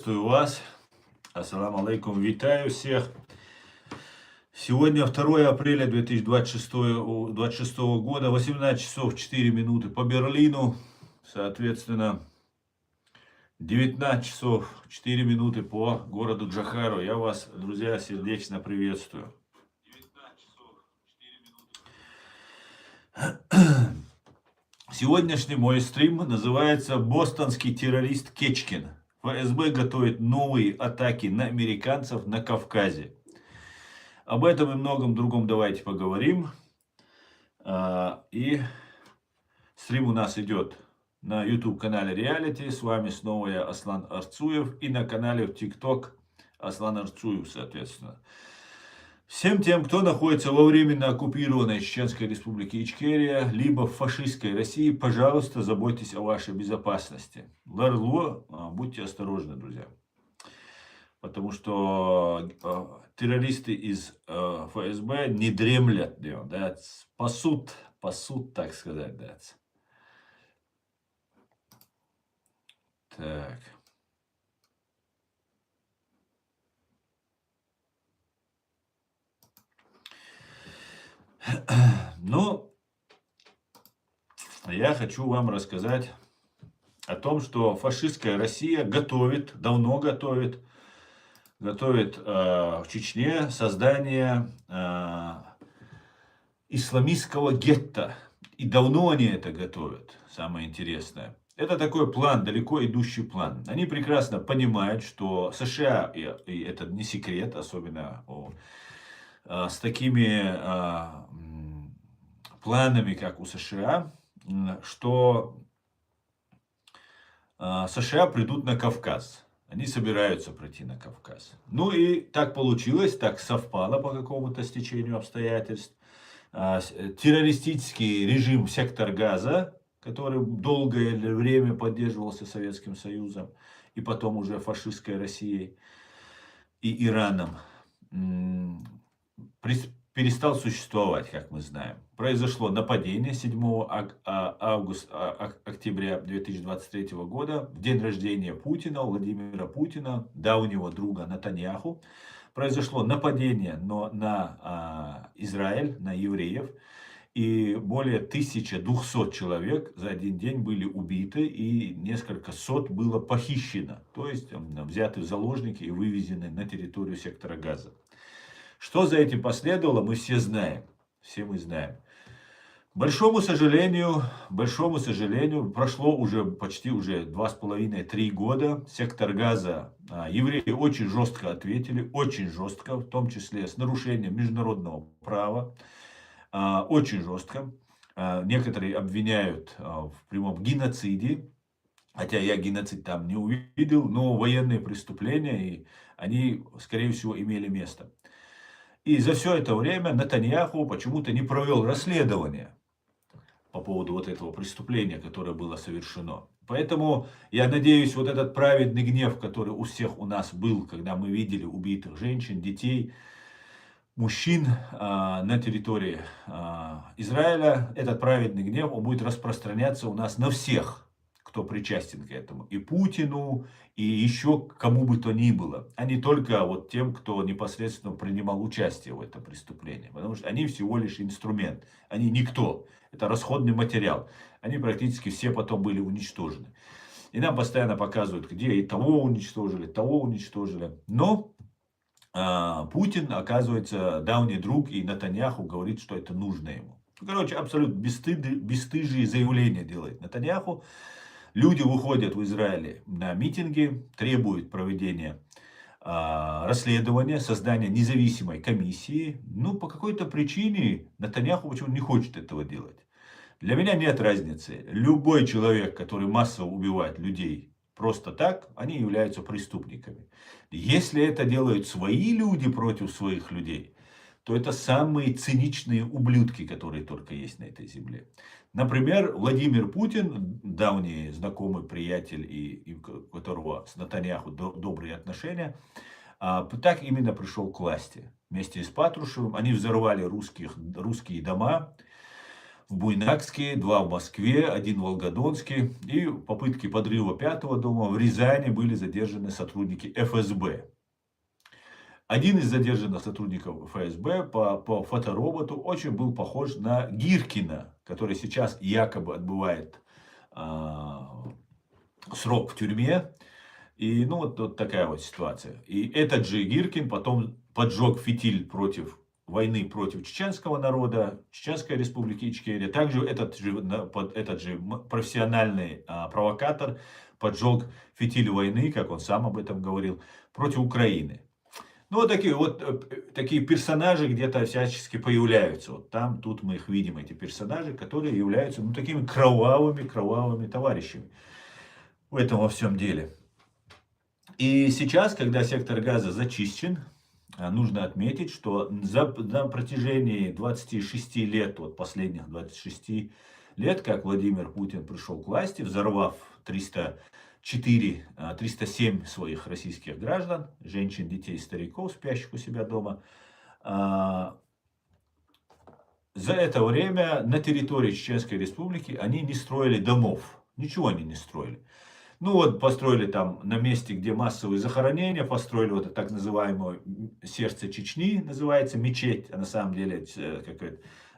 Приветствую вас. Ассаламу алейкум. Витаю всех. Сегодня 2 апреля 2026 года, 18 часов 4 минуты по Берлину. Соответственно, 19 часов 4 минуты по городу Джохару. Я вас, друзья, сердечно приветствую. Сегодняшний мой стрим называется «Бостонский террорист Кечкин». ФСБ готовит новые атаки на американцев на Кавказе. Об этом и многом другом давайте поговорим. И стрим у нас идет на YouTube-канале Reality. С вами снова я, Аслан Арцуев. И на канале в TikTok Аслан Арцуев, соответственно. Всем тем, кто находится во временно оккупированной Чеченской республике Ичкерия, либо в фашистской России, пожалуйста, заботьтесь о вашей безопасности. Ларло, будьте осторожны, друзья. Потому что террористы из ФСБ не дремлят, да, пасут, так сказать, да. Так. Ну, я хочу вам рассказать о том, что фашистская Россия готовит, давно готовит в Чечне создание исламистского гетто. И давно они это готовят, самое интересное. Это такой план, далеко идущий план. Они прекрасно понимают, что США, и это не секрет, особенно с такими планами, как у США, что США придут на Кавказ. Они собираются прийти на Кавказ. Ну и так получилось, так совпало по какому-то стечению обстоятельств. Террористический режим сектор Газа, который долгое время поддерживался Советским Союзом, и потом уже фашистской Россией и Ираном, перестал существовать, как мы знаем. Произошло нападение 7 октября 2023 года, в день рождения Путина, Владимира Путина, давнего друга Нетаньяху. Произошло нападение на Израиль, на евреев. И более 1200 человек за один день были убиты, и несколько сот было похищено. То есть взяты в заложники и вывезены на территорию сектора Газа. Что за этим последовало, мы все знаем. Все мы знаем. К большому сожалению, прошло уже почти 2,5-3 года. Сектор Газа, евреи очень жестко ответили, очень жестко, в том числе с нарушением международного права. Очень жестко. Некоторые обвиняют в прямом геноциде. Хотя я геноцид там не увидел, но военные преступления, и они, скорее всего, имели место. И за все это время Нетаньяху почему-то не провел расследование по поводу вот этого преступления, которое было совершено. Поэтому я надеюсь, вот этот праведный гнев, который у всех у нас был, когда мы видели убитых женщин, детей, мужчин на территории Израиля, этот праведный гнев, он будет распространяться у нас на всех, кто причастен к этому. И Путину, и еще кому бы то ни было. А не только вот тем, кто непосредственно принимал участие в этом преступлении. Потому что они всего лишь инструмент. Они никто. Это расходный материал. Они практически все потом были уничтожены. И нам постоянно показывают, где и того уничтожили, того уничтожили. Но Путин, оказывается, давний друг, и Нетаньяху говорит, что это нужно ему. Короче, абсолютно бесстыжие заявления делает Нетаньяху. Люди выходят в Израиле на митинги, требуют проведения расследования, создания независимой комиссии. Ну, по какой-то причине Нетаньяху почему-то не хочет этого делать. Для меня нет разницы. Любой человек, который массово убивает людей просто так, они являются преступниками. Если это делают свои люди против своих людей, то это самые циничные ублюдки, которые только есть на этой земле. Например, Владимир Путин, давний знакомый, приятель, и у которого с Нетаньяху добрые отношения, так именно пришел к власти. Вместе с Патрушевым они взорвали русские дома. в Буйнакске, 2 в Москве, 1 в Волгодонске. И попытки подрыва 5-го дома в Рязани были задержаны сотрудники ФСБ. Один из задержанных сотрудников ФСБ по фотороботу очень был похож на Гиркина, который сейчас якобы отбывает срок в тюрьме. И ну вот такая вот ситуация. И этот же Гиркин потом поджег фитиль против войны против чеченского народа, Чеченской республики Ичкерия. Также этот же профессиональный провокатор поджег фитиль войны, как он сам об этом говорил, против Украины. Ну, такие персонажи где-то всячески появляются. Вот там, тут мы их видим, эти персонажи, которые являются, ну, такими кровавыми товарищами в этом во всем деле. И сейчас, когда сектор Газа зачищен, нужно отметить, что на протяжении 26 лет, вот последних 26 лет, как Владимир Путин пришел к власти, взорвав 307 своих российских граждан, женщин, детей, стариков, спящих у себя дома. За это время на территории Чеченской Республики они не строили домов. Ничего они не строили. Ну вот построили там на месте, где массовые захоронения, построили вот так называемое сердце Чечни, называется мечеть. А на самом деле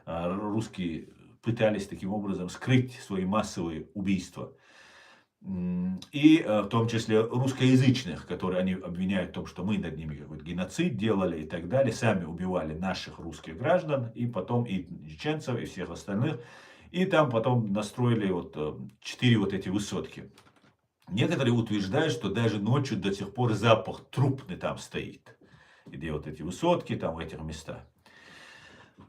русские пытались таким образом скрыть свои массовые убийства. И в том числе русскоязычных, которые они обвиняют в том, что мы над ними какой-то геноцид делали и так далее. Сами убивали наших русских граждан, и потом и чеченцев, и всех остальных. И там потом настроили 4 вот эти высотки. Некоторые утверждают, что даже ночью до сих пор запах трупный там стоит. Где вот эти высотки, там в этих местах.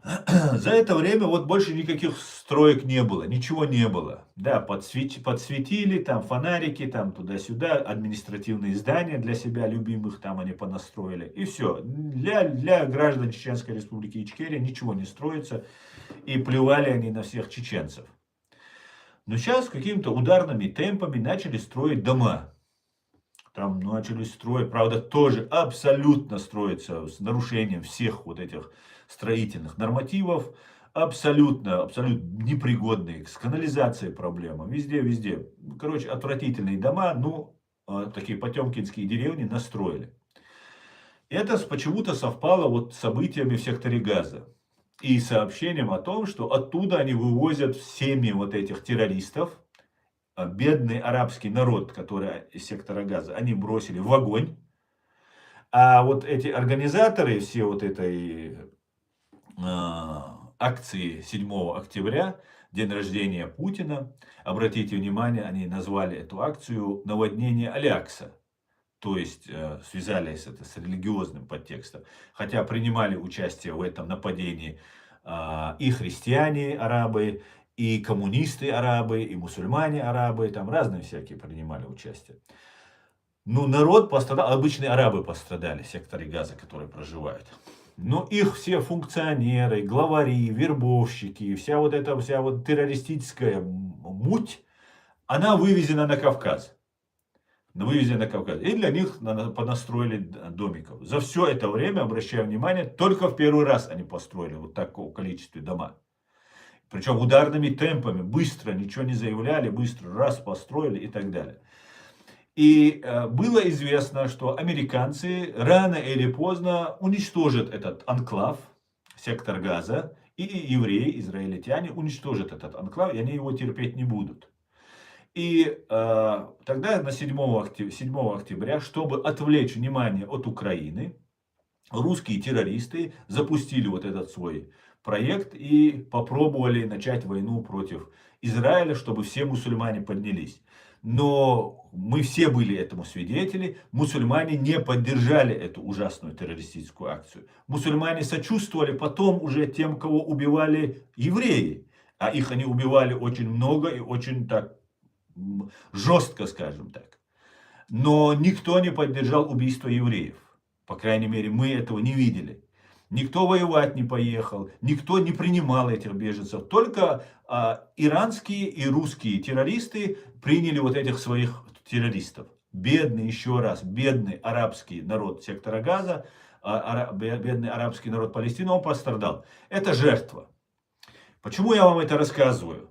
За это время вот больше никаких строек не было, ничего не было. Да, подсветили, там фонарики, там туда-сюда, административные здания для себя любимых там они понастроили. И все. Для граждан Чеченской Республики Ичкерия ничего не строится. И плевали они на всех чеченцев. Но сейчас какими-то ударными темпами начали строить дома. Там начали строить, правда, тоже абсолютно строится с нарушением всех вот этих строительных нормативов. Абсолютно непригодные, с канализацией проблема. Везде. Короче, отвратительные дома, ну, такие потемкинские деревни настроили. Это почему-то совпало вот с событиями в секторе Газа. И сообщением о том, что оттуда они вывозят семьи вот этих террористов. Бедный арабский народ, который из сектора Газа, они бросили в огонь. А вот эти организаторы все вот этой акции 7 октября, день рождения Путина, обратите внимание, они назвали эту акцию «Наводнение Алякса». То есть связались это с религиозным подтекстом. Хотя принимали участие в этом нападении и христиане арабы, и коммунисты арабы, и мусульмане арабы, там разные всякие принимали участие. Ну, народ пострадал, обычные арабы пострадали в секторе Газа, которые проживают. Но их все функционеры, главари, вербовщики, вся вот террористическая муть, она вывезена на Кавказ. И для них понастроили домиков. За все это время, обращаю внимание, только в первый раз они построили вот такого количества дома. Причем ударными темпами, быстро, ничего не заявляли, быстро раз построили и так далее. И было известно, что американцы рано или поздно уничтожат этот анклав, сектор Газа, и евреи, израильтяне уничтожат этот анклав, и они его терпеть не будут. И тогда на 7 октября, чтобы отвлечь внимание от Украины, русские террористы запустили вот этот свой проект и попробовали начать войну против Израиля, чтобы все мусульмане поднялись. Но мы все были этому свидетели. Мусульмане не поддержали эту ужасную террористическую акцию. Мусульмане сочувствовали потом уже тем, кого убивали евреи. А их они убивали очень много и очень так жестко, скажем так. Но никто не поддержал убийство евреев. По крайней мере, мы этого не видели. Никто воевать не поехал, никто не принимал этих беженцев. Только иранские и русские террористы приняли вот этих своих террористов. Бедный, еще раз, бедный арабский народ сектора Газа, бедный арабский народ Палестины, он пострадал. Это жертва. Почему я вам это рассказываю?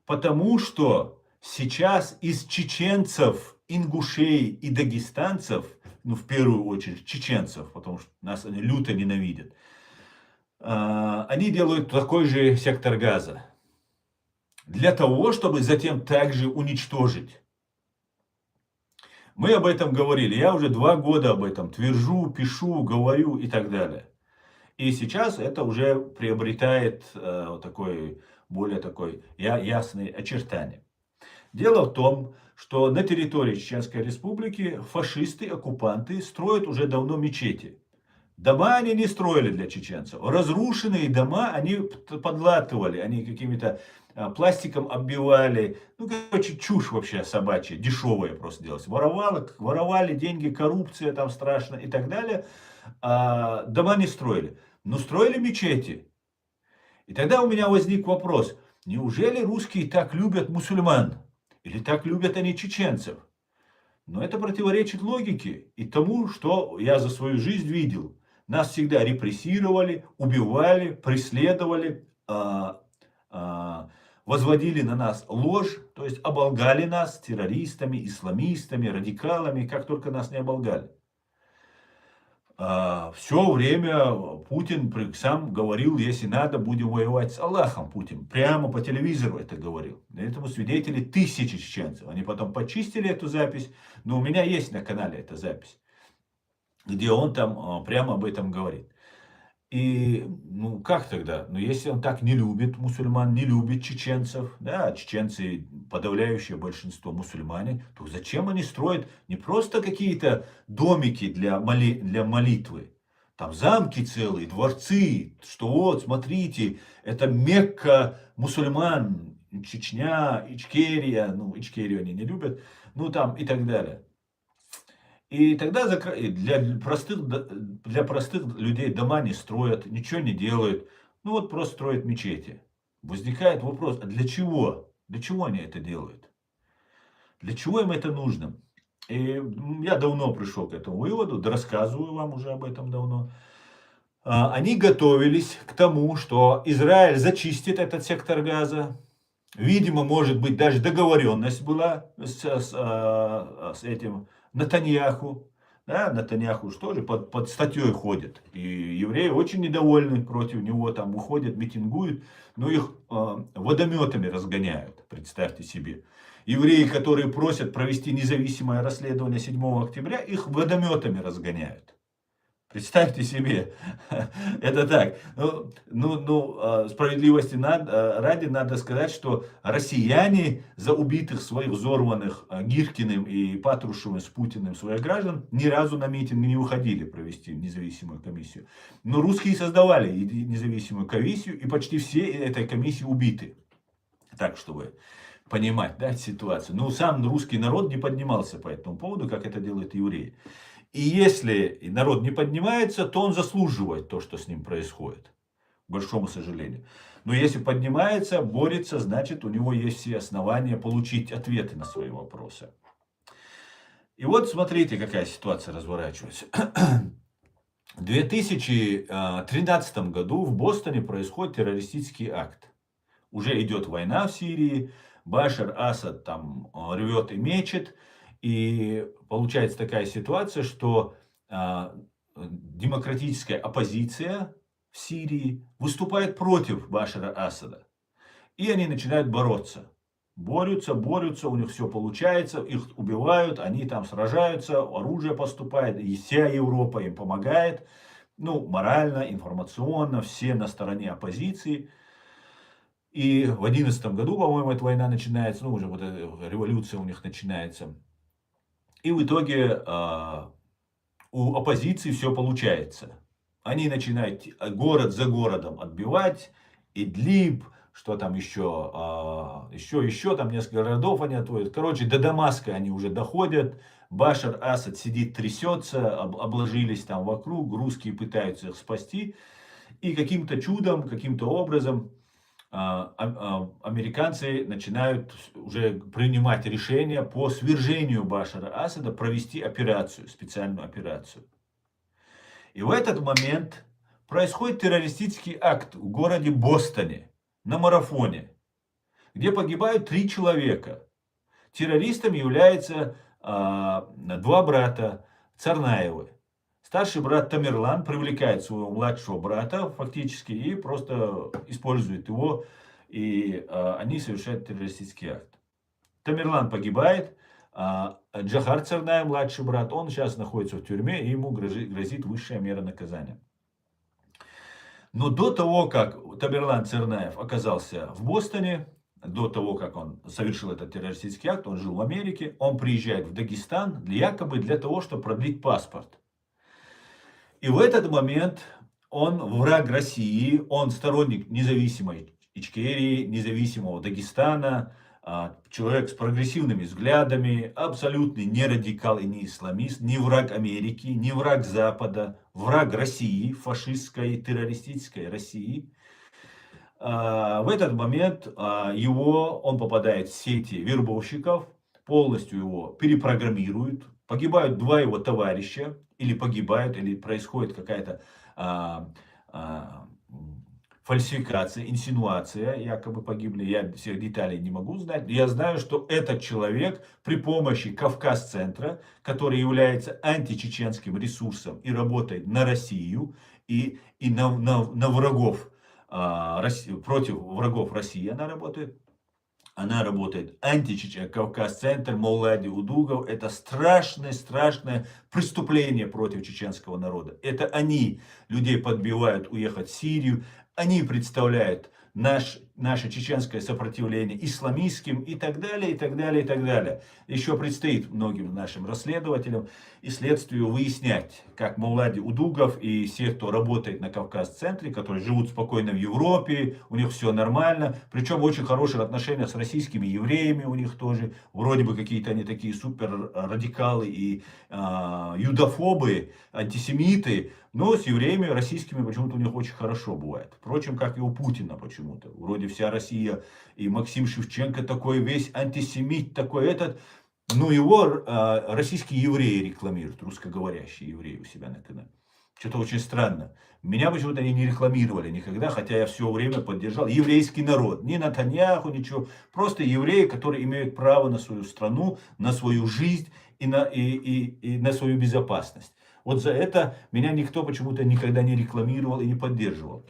Потому что сейчас из чеченцев, ингушей и дагестанцев, ну, в первую очередь чеченцев, потому что нас они люто ненавидят, они делают такой же сектор газа. Для того, чтобы затем также уничтожить. Мы об этом говорили. Я уже 2 года об этом твержу, пишу, говорю и так далее. И сейчас это уже приобретает более такой ясные очертания. Дело в том, что на территории Чеченской Республики фашисты, оккупанты строят уже давно мечети. Дома они не строили для чеченцев. Разрушенные дома они подлатывали, они какими-то пластиком оббивали. Ну, короче, чушь вообще собачья, дешевая просто делалась. Воровали деньги, коррупция там страшно и так далее. А дома не строили. Но строили мечети. И тогда у меня возник вопрос. Неужели русские так любят мусульман? Или так любят они чеченцев? Но это противоречит логике и тому, что я за свою жизнь видел. Нас всегда репрессировали, убивали, преследовали, возводили на нас ложь, то есть оболгали нас террористами, исламистами, радикалами, как только нас не оболгали. Все время Путин сам говорил, если надо, будем воевать с Аллахом. Путин прямо по телевизору это говорил. Этому свидетели тысячи чеченцев. Они потом почистили эту запись, но у меня есть на канале эта запись, где он там прямо об этом говорит. И, ну, как тогда? Ну, если он так не любит мусульман, не любит чеченцев, да, чеченцы подавляющее большинство мусульмане, то зачем они строят не просто какие-то домики для молитвы, там замки целые, дворцы, что вот, смотрите, это Мекка мусульман, Чечня, Ичкерия, ну, Ичкерию они не любят, ну, там и так далее. И тогда для простых людей дома не строят, ничего не делают. Ну вот просто строят мечети. Возникает вопрос, а для чего? Для чего они это делают? Для чего им это нужно? И я давно пришел к этому выводу, да рассказываю вам уже об этом давно. Они готовились к тому, что Израиль зачистит этот сектор газа. Видимо, может быть, даже договоренность была с этим Натаньяху. Да, Натаньяху что же под статьей ходит. И евреи очень недовольны против него, там уходят, митингуют, но их водометами разгоняют, представьте себе. Евреи, которые просят провести независимое расследование 7 октября, их водометами разгоняют. Представьте себе, это так. Справедливости ради надо сказать, что россияне за убитых своих взорванных Гиркиным и Патрушевым с Путиным своих граждан ни разу на митинг не выходили провести независимую комиссию. Но русские создавали независимую комиссию, и почти все этой комиссии убиты. Так, чтобы понимать, да, ситуацию. Но сам русский народ не поднимался по этому поводу, как это делают евреи. И если народ не поднимается, то он заслуживает то, что с ним происходит. К большому сожалению. Но если поднимается, борется, значит у него есть все основания получить ответы на свои вопросы. И вот смотрите, какая ситуация разворачивается. В 2013 году в Бостоне происходит террористический акт. Уже идет война в Сирии, Башар Асад там рвет и мечет. И получается такая ситуация, что демократическая оппозиция в Сирии выступает против Башара Асада. И они начинают бороться. Борются, у них все получается, их убивают, они там сражаются, оружие поступает, и вся Европа им помогает. Ну, морально, информационно, все на стороне оппозиции. И в 2011 году, по-моему, эта война начинается, ну, уже вот эта революция у них начинается. И в итоге у оппозиции все получается. Они начинают город за городом отбивать, Идлиб, что там еще там несколько городов они отводят. Короче, до Дамаска они уже доходят. Башар Асад сидит, трясется, обложились там вокруг, русские пытаются их спасти. И каким-то чудом, каким-то образом американцы начинают уже принимать решение по свержению Башара Асада провести операцию, специальную операцию. И в этот момент происходит террористический акт в городе Бостоне. на марафоне, где погибают 3 человека. Террористами являются два брата Царнаевы. Старший брат Тамерлан привлекает своего младшего брата фактически и просто использует его, и они совершают террористический акт. Тамерлан погибает, Джахар Царнаев, младший брат, он сейчас находится в тюрьме, и ему грозит высшая мера наказания. Но до того, как Тамерлан Царнаев оказался в Бостоне, до того, как он совершил этот террористический акт, он жил в Америке, он приезжает в Дагестан якобы для того, чтобы продлить паспорт. И в этот момент он враг России, он сторонник независимой Ичкерии, независимого Дагестана, человек с прогрессивными взглядами, абсолютный не радикал и не исламист, не враг Америки, не враг Запада, враг России, фашистской, террористической России. В этот момент он попадает в сети вербовщиков, полностью его перепрограммируют, погибают два его товарища, или погибают, или происходит какая-то фальсификация, инсинуация, якобы погибли. Я всех деталей не могу знать. Я знаю, что этот человек при помощи Кавказ-центра, который является античеченским ресурсом и работает на Россию и на врагов, против врагов России она работает. Она работает античечен, Кавказ-центр, Маулади Удугов. Это страшное преступление против чеченского народа. Это они людей подбивают уехать в Сирию. Они представляют наше чеченское сопротивление исламистским и так далее, и так далее, и так далее. Еще предстоит многим нашим расследователям и следствию выяснять, как Маулади Удугов и все, кто работает на Кавказ-центре, которые живут спокойно в Европе, у них все нормально, причем в очень хороших отношениях с российскими евреями у них тоже, вроде бы какие-то они такие супер радикалы и юдофобы, антисемиты, но с евреями российскими почему-то у них очень хорошо бывает. Впрочем, как и у Путина почему-то. Вроде вся Россия и Максим Шевченко такой весь антисемит, такой этот. Но его российские евреи рекламируют, русскоговорящие евреи у себя на канале. Что-то очень странно. Меня почему-то они не рекламировали никогда, хотя я все время поддержал еврейский народ. Ни Натаньяху, ничего. Просто евреи, которые имеют право на свою страну, на свою жизнь и на свою безопасность. Вот за это меня никто почему-то никогда не рекламировал и не поддерживал.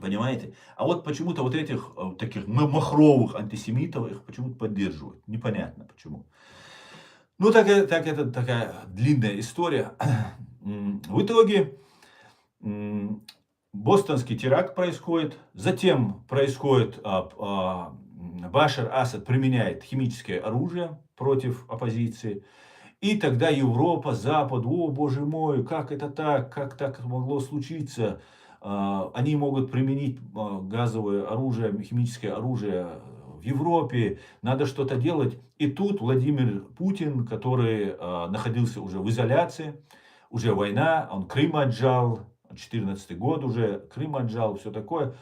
Понимаете? А вот почему-то вот этих таких махровых антисемитов их почему-то поддерживают. Непонятно почему. Ну, это такая длинная история. В итоге бостонский теракт происходит. Затем происходит, Башар Асад применяет химическое оружие против оппозиции. И тогда Европа, Запад, о боже мой, как это так, как так могло случиться? Они могут применить газовое оружие, химическое оружие в Европе, надо что-то делать. И тут Владимир Путин, который находился уже в изоляции, уже война, он Крым отжал, 2014 год уже, Крым отжал, все такое.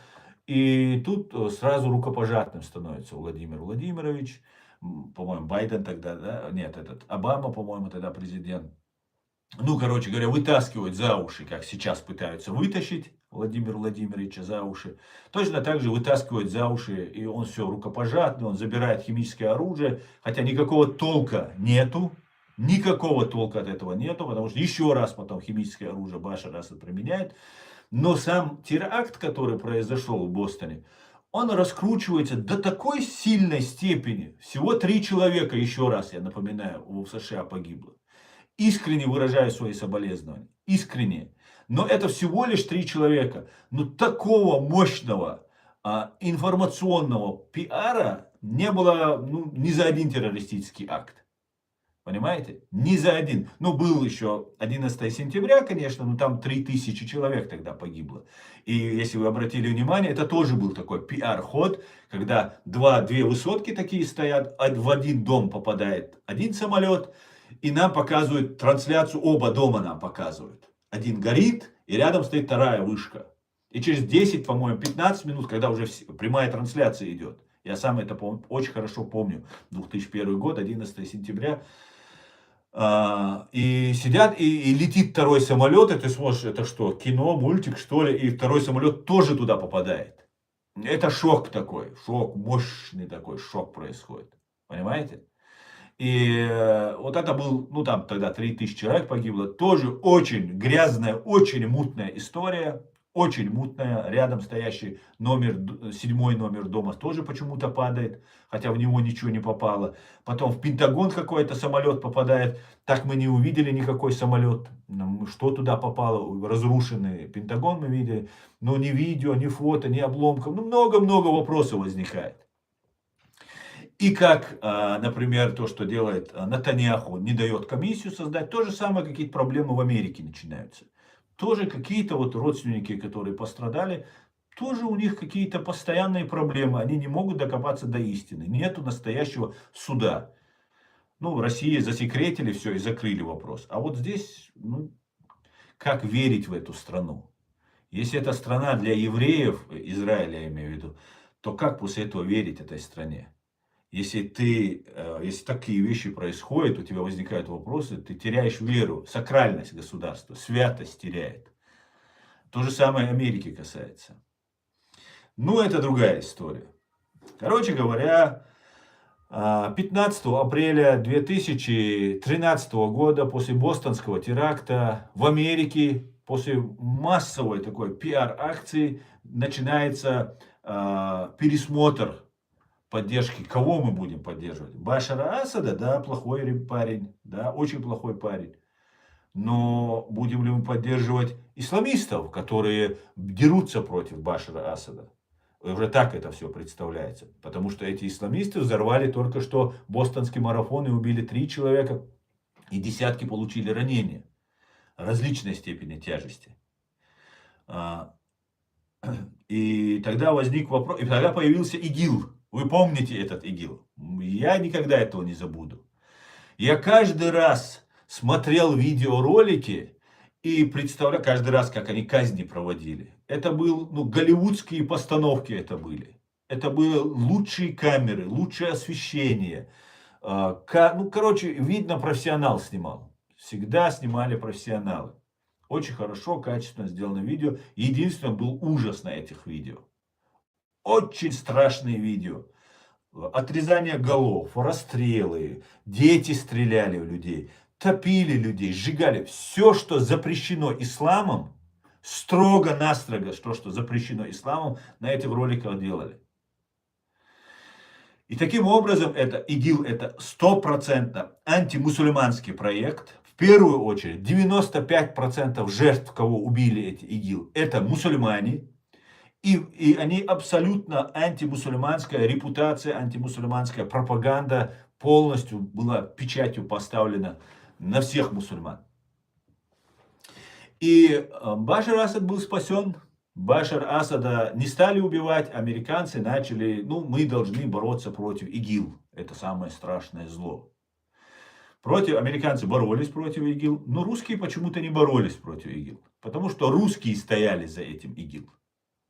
И тут сразу рукопожатным становится Владимир Владимирович. По-моему, Байден тогда, да? Нет, Обама, по-моему, тогда президент. Ну, короче говоря, вытаскивают за уши, как сейчас пытаются вытащить Владимира Владимировича за уши. Точно так же вытаскивают за уши, и он все рукопожатный, он забирает химическое оружие, хотя никакого толка нету. Никакого толка от этого нету, потому что еще раз потом химическое оружие Башар Асад применяет. Но сам теракт, который произошел в Бостоне, он раскручивается до такой сильной степени. Всего 3 человека, еще раз я напоминаю, в США погибло. Искренне выражаю свои соболезнования. Искренне. Но это всего лишь 3 человека. Но такого мощного информационного пиара не было ни за один террористический акт. Понимаете? Ни за один. Ну, был еще 11 сентября, конечно, но там 3000 человек тогда погибло. И если вы обратили внимание, это тоже был такой пиар-ход, когда две высотки такие стоят, в один дом попадает один самолет, и нам показывают трансляцию, оба дома нам показывают. Один горит, и рядом стоит вторая вышка. И через 10, по-моему, 15 минут, когда уже прямая трансляция идет, я сам это очень хорошо помню, 2001 год, 11 сентября, и сидят, и летит второй самолет, и ты смотришь, это что, кино, мультик, что ли, и второй самолет тоже туда попадает. Это шок такой, шок, мощный такой шок происходит. Понимаете? И вот это был, ну там тогда 3000 человек погибло. Тоже очень грязная, очень мутная история. Очень мутная. Рядом стоящий седьмой номер дома тоже почему-то падает. Хотя в него ничего не попало. Потом в Пентагон какой-то самолет попадает. Так мы не увидели никакой самолет. Что туда попало? Разрушенный Пентагон мы видели. Но ни видео, ни фото, ни обломков. Ну много-много вопросов возникает. И как, например, то, что делает Нетаньяху, не дает комиссию создать, то же самое какие-то проблемы в Америке начинаются. Тоже какие-то вот родственники, которые пострадали, тоже у них какие-то постоянные проблемы. Они не могут докопаться до истины. Нету настоящего суда. Ну, в России засекретили все и закрыли вопрос. А вот здесь, ну, как верить в эту страну? Если это страна для евреев, Израиля я имею в виду, то как после этого верить этой стране? Если такие вещи происходят, у тебя возникают вопросы, ты теряешь веру, сакральность государства, святость теряет. То же самое Америки касается. Ну, это другая история. Короче говоря, 15 апреля 2013 года, после бостонского теракта, в Америке, после массовой такой пиар-акции, начинается пересмотр поддержки. Кого мы будем поддерживать? Башара Асада, да, плохой парень, да, очень плохой парень. Но будем ли мы поддерживать исламистов, которые дерутся против Башара Асада? Уже так это все представляется. Потому что эти исламисты взорвали только что бостонский марафон и убили 3 человека. И десятки получили ранения различной степени тяжести. И тогда возник вопрос, и тогда появился ИГИЛ. Вы помните этот ИГИЛ? Я никогда этого не забуду. Я каждый раз смотрел видеоролики и представляю, каждый раз, как они казни проводили. Это был, ну, голливудские постановки это были. Это были лучшие камеры, лучшее освещение. Ну, короче, видно, профессионал снимал. Всегда снимали профессионалы. Очень хорошо, качественно сделано видео. Единственное, был ужас на этих видео. Очень страшные видео. Отрезание голов, расстрелы, дети стреляли в людей, топили людей, сжигали. Все, что запрещено исламом, строго-настрого, что запрещено исламом, на этих роликах делали. И таким образом, ИГИЛ это 100% антимусульманский проект. В первую очередь, 95% жертв, кого убили эти ИГИЛ, это мусульмане. И они абсолютно антимусульманская репутация, антимусульманская пропаганда полностью была печатью поставлена на всех мусульман. И Башар Асад был спасен. Башар Асада не стали убивать, американцы начали, ну, мы должны бороться против ИГИЛ. Это самое страшное зло. Американцы боролись против ИГИЛ, но русские почему-то не боролись против ИГИЛ. Потому что русские стояли за этим ИГИЛ.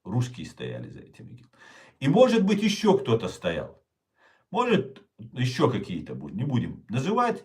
Русские стояли за этим ИГИЛ. И может быть еще кто-то стоял. Может еще какие-то будут. Не будем называть.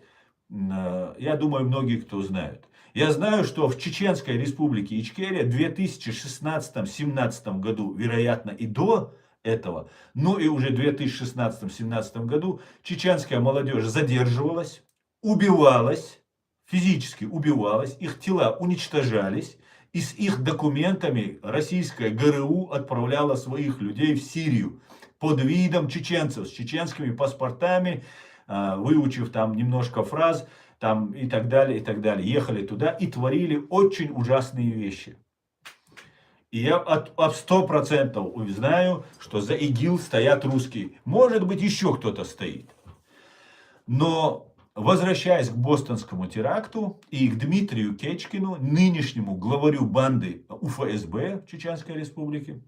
Я думаю, многие кто знают. Я знаю, что в Чеченской республике Ичкерия в 2016-2017 году, вероятно и до этого, но и уже в 2016-2017 году чеченская молодежь задерживалась, убивалась, физически убивалась, их тела уничтожались. И с их документами российская ГРУ отправляла своих людей в Сирию под видом чеченцев, с чеченскими паспортами, выучив там немножко фраз там, и так далее, и так далее. Ехали туда и творили очень ужасные вещи. И я об 100% знаю, что за ИГИЛ стоят русские. Может быть, еще кто-то стоит. Но возвращаясь к бостонскому теракту и к Дмитрию Кечкину, нынешнему главарю банды УФСБ Чеченской Республики,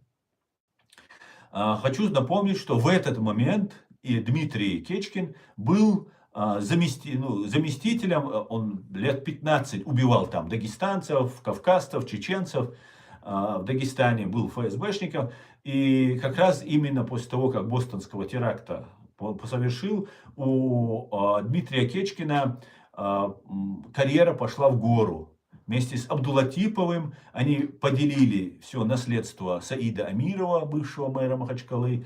хочу напомнить, что в этот момент и Дмитрий Кечкин был заместителем, он лет 15 убивал там дагестанцев, кавказцев, чеченцев, в Дагестане был ФСБшником. И как раз именно после того, как бостонского теракта совершил, у Дмитрия Кечкина карьера пошла в гору. вместе с Абдулатиповым они поделили все наследство Саида Амирова, бывшего мэра Махачкалы,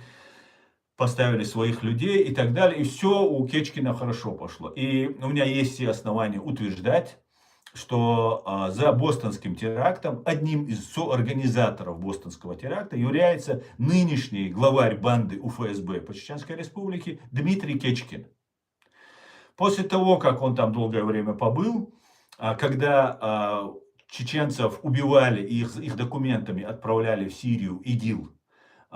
поставили своих людей и так далее. И все у Кечкина хорошо пошло. И у меня есть все основания утверждать, что за бостонским терактом одним из соорганизаторов бостонского теракта является нынешний главарь банды УФСБ по Чеченской Республике Дмитрий Кечкин. После того, как он там долгое время побыл, когда чеченцев убивали и их документами отправляли в Сирию ИГИЛ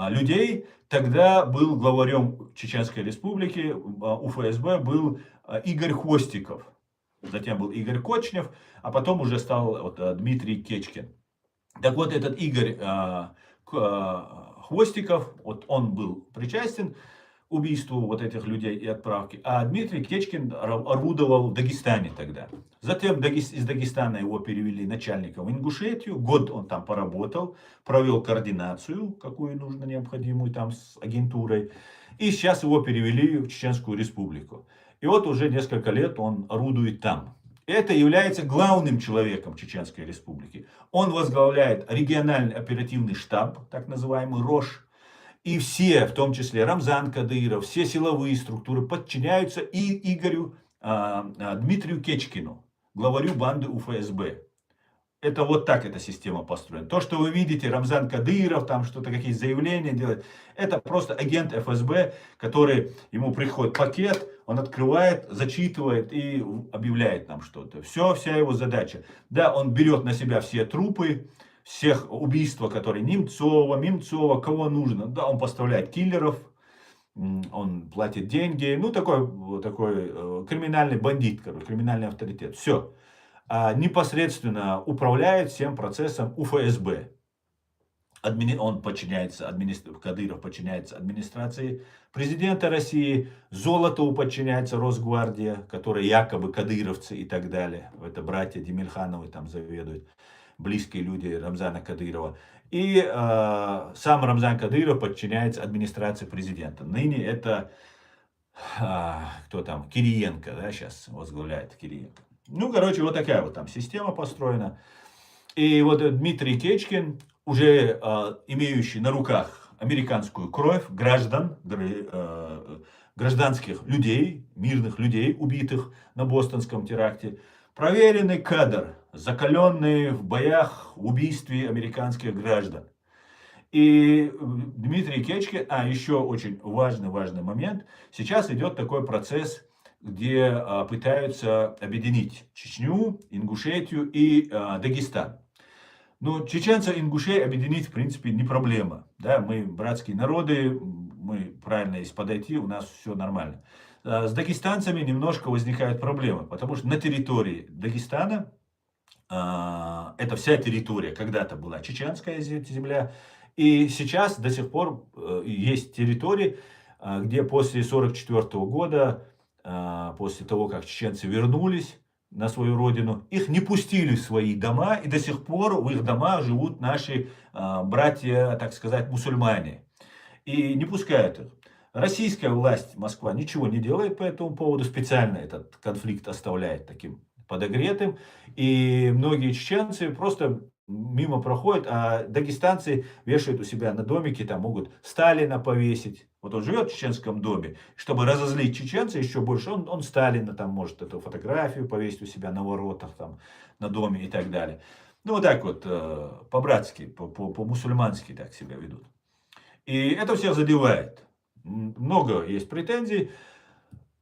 людей, тогда был главарем Чеченской Республики УФСБ был Игорь Хвостиков. Затем был Игорь Кочнев, а потом уже стал Дмитрий Кечкин. Так вот, этот Игорь Хвостиков, вот он был причастен к убийству вот этих людей и отправке, а Дмитрий Кечкин орудовал в Дагестане тогда. Затем из Дагестана его перевели начальником в Ингушетию, год он там поработал, провел координацию, какую нужно, необходимую там с агентурой, и сейчас его перевели в Чеченскую Республику. И вот уже несколько лет он орудует там. Это является главным человеком Чеченской Республики. Он возглавляет региональный оперативный штаб, так называемый РОШ. И все, в том числе Рамзан Кадыров, все силовые структуры подчиняются и Игорю Дмитрию Кечкину, главарю банды УФСБ. Это вот так эта система построена. То, что вы видите, Рамзан Кадыров, там что-то, какие-то заявления делает, это просто агент ФСБ, который, ему приходит пакет, он открывает, зачитывает и объявляет нам что-то. Вся его задача. Да, он берет на себя все трупы, всех убийства, которые Мимцова, кого нужно. Да, он поставляет киллеров, он платит деньги. Ну, такой криминальный бандит, криминальный авторитет. Все. Непосредственно управляет всем процессом УФСБ. Он подчиняется, Кадыров подчиняется администрации президента России, Золотову подчиняется Росгвардия, которые якобы кадыровцы и так далее. Это братья Демельхановы там заведуют, близкие люди Рамзана Кадырова. И сам Рамзан Кадыров подчиняется администрации президента. Ныне это, кто там, Кириенко, да, сейчас возглавляет Кириенко. Ну, короче, вот такая вот там система построена. И вот Дмитрий Кечкин, уже имеющий на руках американскую кровь гражданских людей, мирных людей, убитых на бостонском теракте, проверенный кадр, закаленный в боях, в убийстве американских граждан. И Дмитрий Кечкин, еще очень важный момент, сейчас идет такой процесс, где пытаются объединить Чечню, Ингушетию и Дагестан. Ну, чеченцев и ингушей объединить, в принципе, не проблема. Да, мы братские народы, мы правильно если подойти, у нас все нормально. С дагестанцами немножко возникают проблемы, потому что на территории Дагестана, это вся территория когда-то была чеченская земля, и сейчас до сих пор есть территории, где после 1944 года, после того, как чеченцы вернулись на свою родину, их не пустили в свои дома, и до сих пор в их дома живут наши братья, так сказать, мусульмане. И не пускают их. Российская власть, Москва, ничего не делает по этому поводу, специально этот конфликт оставляет таким подогретым. И многие чеченцы просто мимо проходят, а дагестанцы вешают у себя на домике, там могут Сталина повесить. Вот он живет в чеченском доме, чтобы разозлить чеченца еще больше, он Сталина там может эту фотографию повесить у себя на воротах, там, на доме и так далее. Ну вот так вот, по-братски, по-мусульмански так себя ведут. И это всех задевает. Много есть претензий.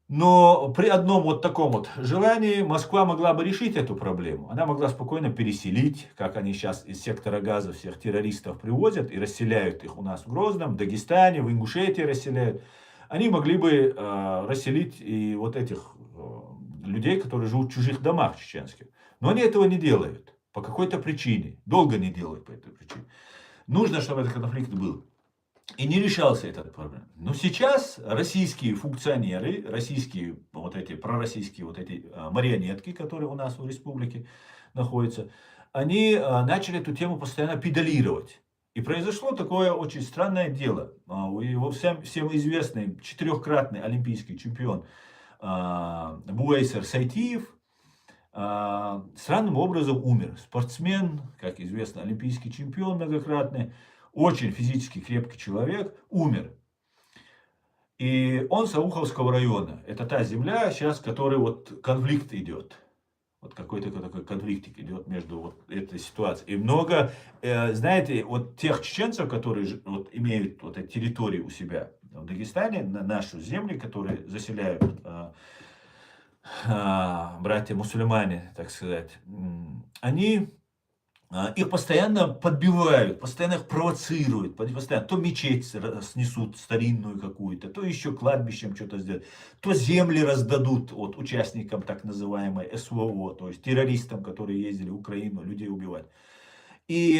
Но при одном вот таком вот желании Москва могла бы решить эту проблему. Она могла спокойно переселить, как они сейчас из сектора Газа всех террористов привозят и расселяют их у нас в Грозном, в Дагестане, в Ингушетии расселяют. Они могли бы расселить и вот этих людей, которые живут в чужих домах чеченских. Но они этого не делают по какой-то причине. Долго не делают по этой причине. Нужно, чтобы этот конфликт был. И не решался этот проблем. Но сейчас российские функционеры, российские вот эти пророссийские вот эти марионетки, которые у нас в республике находятся, они начали эту тему постоянно педалировать. И произошло такое очень странное дело. Его всем известный 4-кратный олимпийский чемпион Буэйсер Сайтиев, странным образом умер. Спортсмен, как известно, олимпийский чемпион многократный, очень физически крепкий человек, умер. И он с Ауховского района. Это та земля, сейчас, в которой вот конфликт идет. Вот какой-то такой конфликтик идет между вот этой ситуацией. И много, знаете, вот тех чеченцев, которые вот, имеют вот эти территории у себя в Дагестане, на нашу землю, которые заселяют братья-мусульмане, так сказать, они их постоянно подбивают, постоянно их провоцируют, постоянно то мечеть снесут старинную какую-то, то еще кладбищем что-то сделают, то земли раздадут вот, участникам так называемой СВО, то есть террористам, которые ездили в Украину, людей убивать. И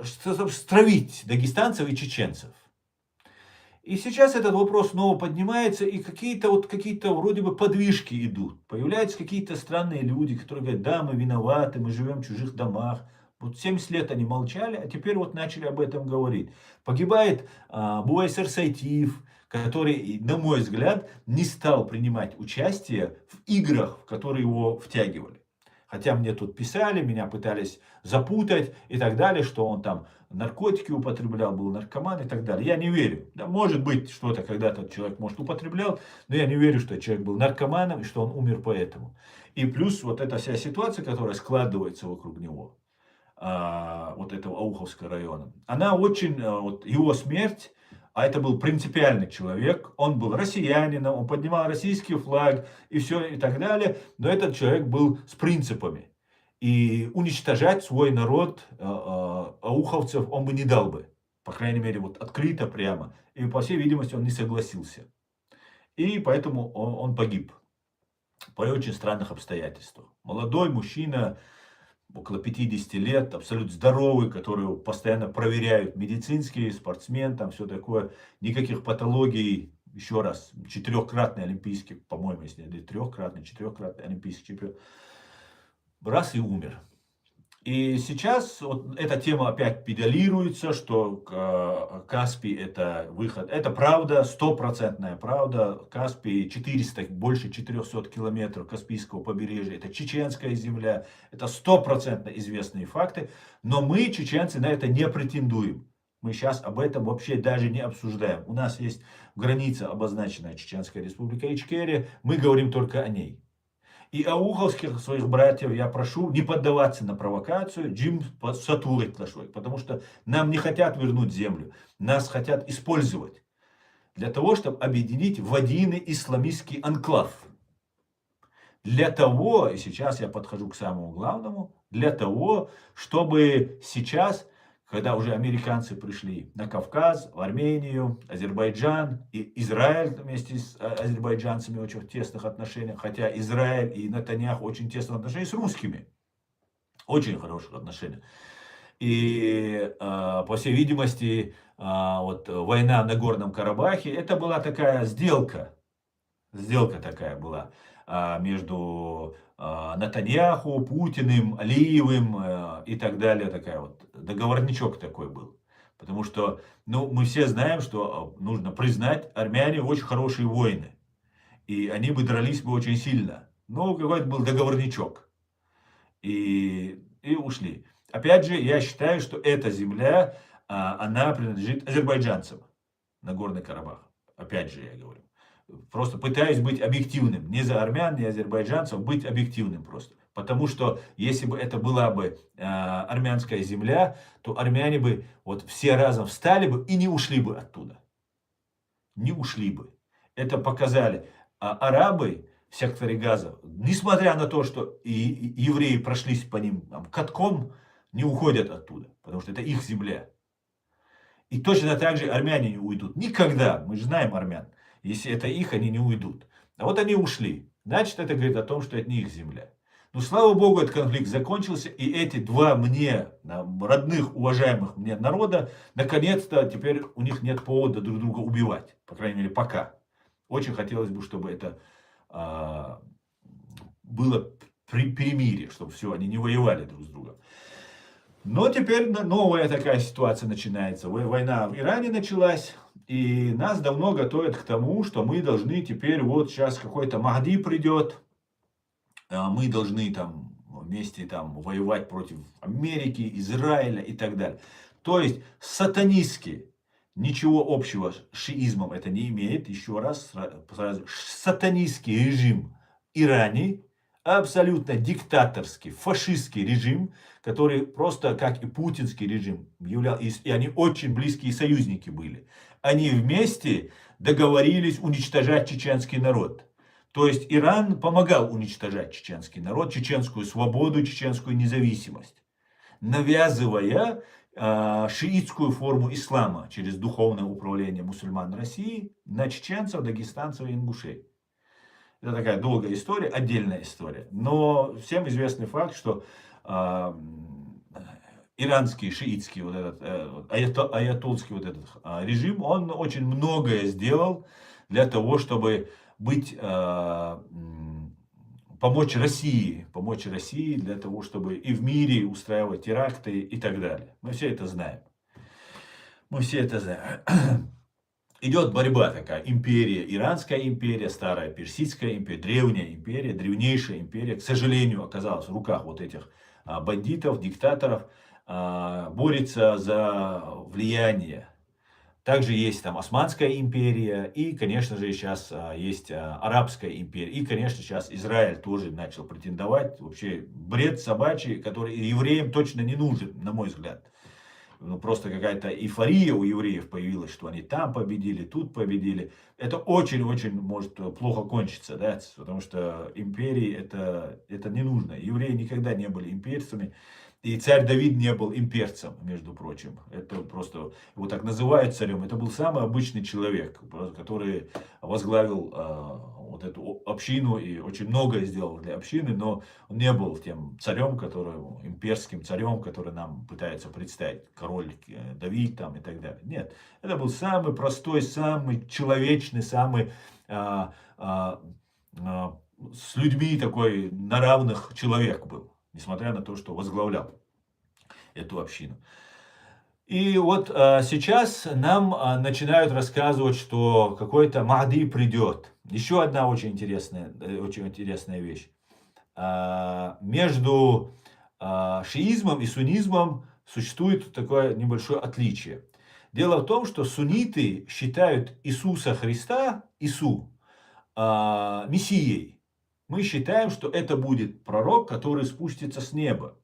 чтобы стравить дагестанцев и чеченцев. И сейчас этот вопрос снова поднимается, и какие-то вроде бы подвижки идут. Появляются какие-то странные люди, которые говорят, да, мы виноваты, мы живем в чужих домах. Вот 70 лет они молчали, а теперь вот начали об этом говорить. Погибает Буайсер Сайтиев, который, на мой взгляд, не стал принимать участие в играх, в которые его втягивали. Хотя мне тут писали, меня пытались запутать и так далее, что он там наркотики употреблял, был наркоман и так далее. Я не верю. Да, может быть, что-то когда-то человек, может, употреблял, но я не верю, что человек был наркоманом и что он умер поэтому. И плюс вот эта вся ситуация, которая складывается вокруг него, вот этого Ауховского района, она очень, вот его смерть, а это был принципиальный человек, он был россиянином, он поднимал российский флаг и все и так далее, но этот человек был с принципами. И уничтожать свой народ, ауховцев, он бы не дал бы. По крайней мере, вот открыто прямо. И, по всей видимости, он не согласился. И поэтому он погиб. По очень странных обстоятельствах. Молодой мужчина, около 50 лет, абсолютно здоровый, которого постоянно проверяют медицинские, спортсмен, там все такое, никаких патологий, еще раз, четырехкратный олимпийский, по-моему, если не четырехкратный олимпийский чемпион, раз и умер. И сейчас вот эта тема опять педалируется, что Каспий это выход. Это правда, стопроцентная правда. Каспий 400, больше 400 километров Каспийского побережья. Это чеченская земля. Это стопроцентно известные факты. Но мы, чеченцы, на это не претендуем. Мы сейчас об этом вообще даже не обсуждаем. У нас есть граница, обозначенная Чеченская республика Ичкерия. Мы говорим только о ней. И ауховских своих братьев я прошу не поддаваться на провокацию, Джим сатурить тлашой, потому что нам не хотят вернуть землю, нас хотят использовать для того, чтобы объединить в один исламистский анклав. Для того, и сейчас я подхожу к самому главному, для того, чтобы сейчас, когда уже американцы пришли на Кавказ, в Армению, Азербайджан и Израиль вместе с азербайджанцами в очень тесных отношениях, хотя Израиль и Нетаньяху очень тесных отношениях с русскими, очень хороших отношениях. И, по всей видимости, вот война на Горном Карабахе, это была такая сделка такая была между Нетаньяху, Путиным, Алиевым и так далее. Такая вот договорничок такой был. Потому что мы все знаем, что нужно признать, армяне очень хорошие воины. И они бы дрались бы очень сильно. Но какой-то был договорничок. И ушли. Опять же, я считаю, что эта земля, она принадлежит азербайджанцам. Нагорный Карабах. Опять же, я говорю. Просто пытаюсь быть объективным. Не за армян, не азербайджанцев, быть объективным просто. Потому что если бы это была бы армянская земля, то армяне бы вот все разом встали бы и не ушли бы оттуда. Не ушли бы. Это показали арабы в секторе Газа. Несмотря на то, что и евреи прошлись по ним катком, не уходят оттуда. Потому что это их земля. И точно так же армяне не уйдут. Никогда. Мы же знаем армян. Если это их, они не уйдут. А вот они ушли. Значит, это говорит о том, что это не их земля. Но слава богу, этот конфликт закончился. И эти два мне, родных, уважаемых мне народа, наконец-то теперь у них нет повода друг друга убивать. По крайней мере, пока. Очень хотелось бы, чтобы это было перемирие. Чтобы все, они не воевали друг с другом. Но теперь новая такая ситуация начинается. Война в Иране началась. И нас давно готовят к тому, что мы должны теперь, вот сейчас какой-то Махди придет, мы должны там вместе там воевать против Америки, Израиля и так далее. То есть сатанистский, ничего общего с шиизмом это не имеет. Еще раз, сразу, сатанистский режим Иране, абсолютно диктаторский, фашистский режим, который просто, как и путинский режим, и они очень близкие союзники были. Они вместе договорились уничтожать чеченский народ. То есть Иран помогал уничтожать чеченский народ, чеченскую свободу, чеченскую независимость, навязывая шиитскую форму ислама через духовное управление мусульман России на чеченцев, дагестанцев и ингушей. Это такая долгая история, отдельная история. Но всем известный факт, что иранский, шиитский, вот этот, аятолский вот этот режим, он очень многое сделал для того, чтобы помочь России для того, чтобы и в мире устраивать теракты и так далее. Мы все это знаем. Идет борьба такая, империя, иранская империя, старая персидская империя, древняя империя, древнейшая империя, к сожалению, оказалась в руках вот этих бандитов, диктаторов, борется за влияние. Также есть там Османская империя, и, конечно же, сейчас есть Арабская империя, и, конечно, сейчас Израиль тоже начал претендовать. Вообще бред собачий, который евреям точно не нужен, на мой взгляд. Ну, просто какая-то эйфория у евреев появилась, что они там победили, тут победили. Это очень-очень может плохо кончиться, да, потому что империи это не нужно. Евреи никогда не были имперцами. И царь Давид не был имперцем, между прочим. Это просто, его так называют царем. Это был самый обычный человек, который возглавил вот эту общину и очень многое сделал для общины, но он не был тем царем, имперским царем, который нам пытается представить, король Давид там и так далее. Нет, это был самый простой, самый человечный, самый с людьми такой на равных человек был, несмотря на то, что возглавлял эту общину. И вот сейчас нам начинают рассказывать, что какой-то Махди придет. Еще одна очень интересная вещь. Между шиизмом и суннизмом существует такое небольшое отличие. Дело в том, что сунниты считают Иисуса Христа, Мессией. Мы считаем, что это будет пророк, который спустится с неба.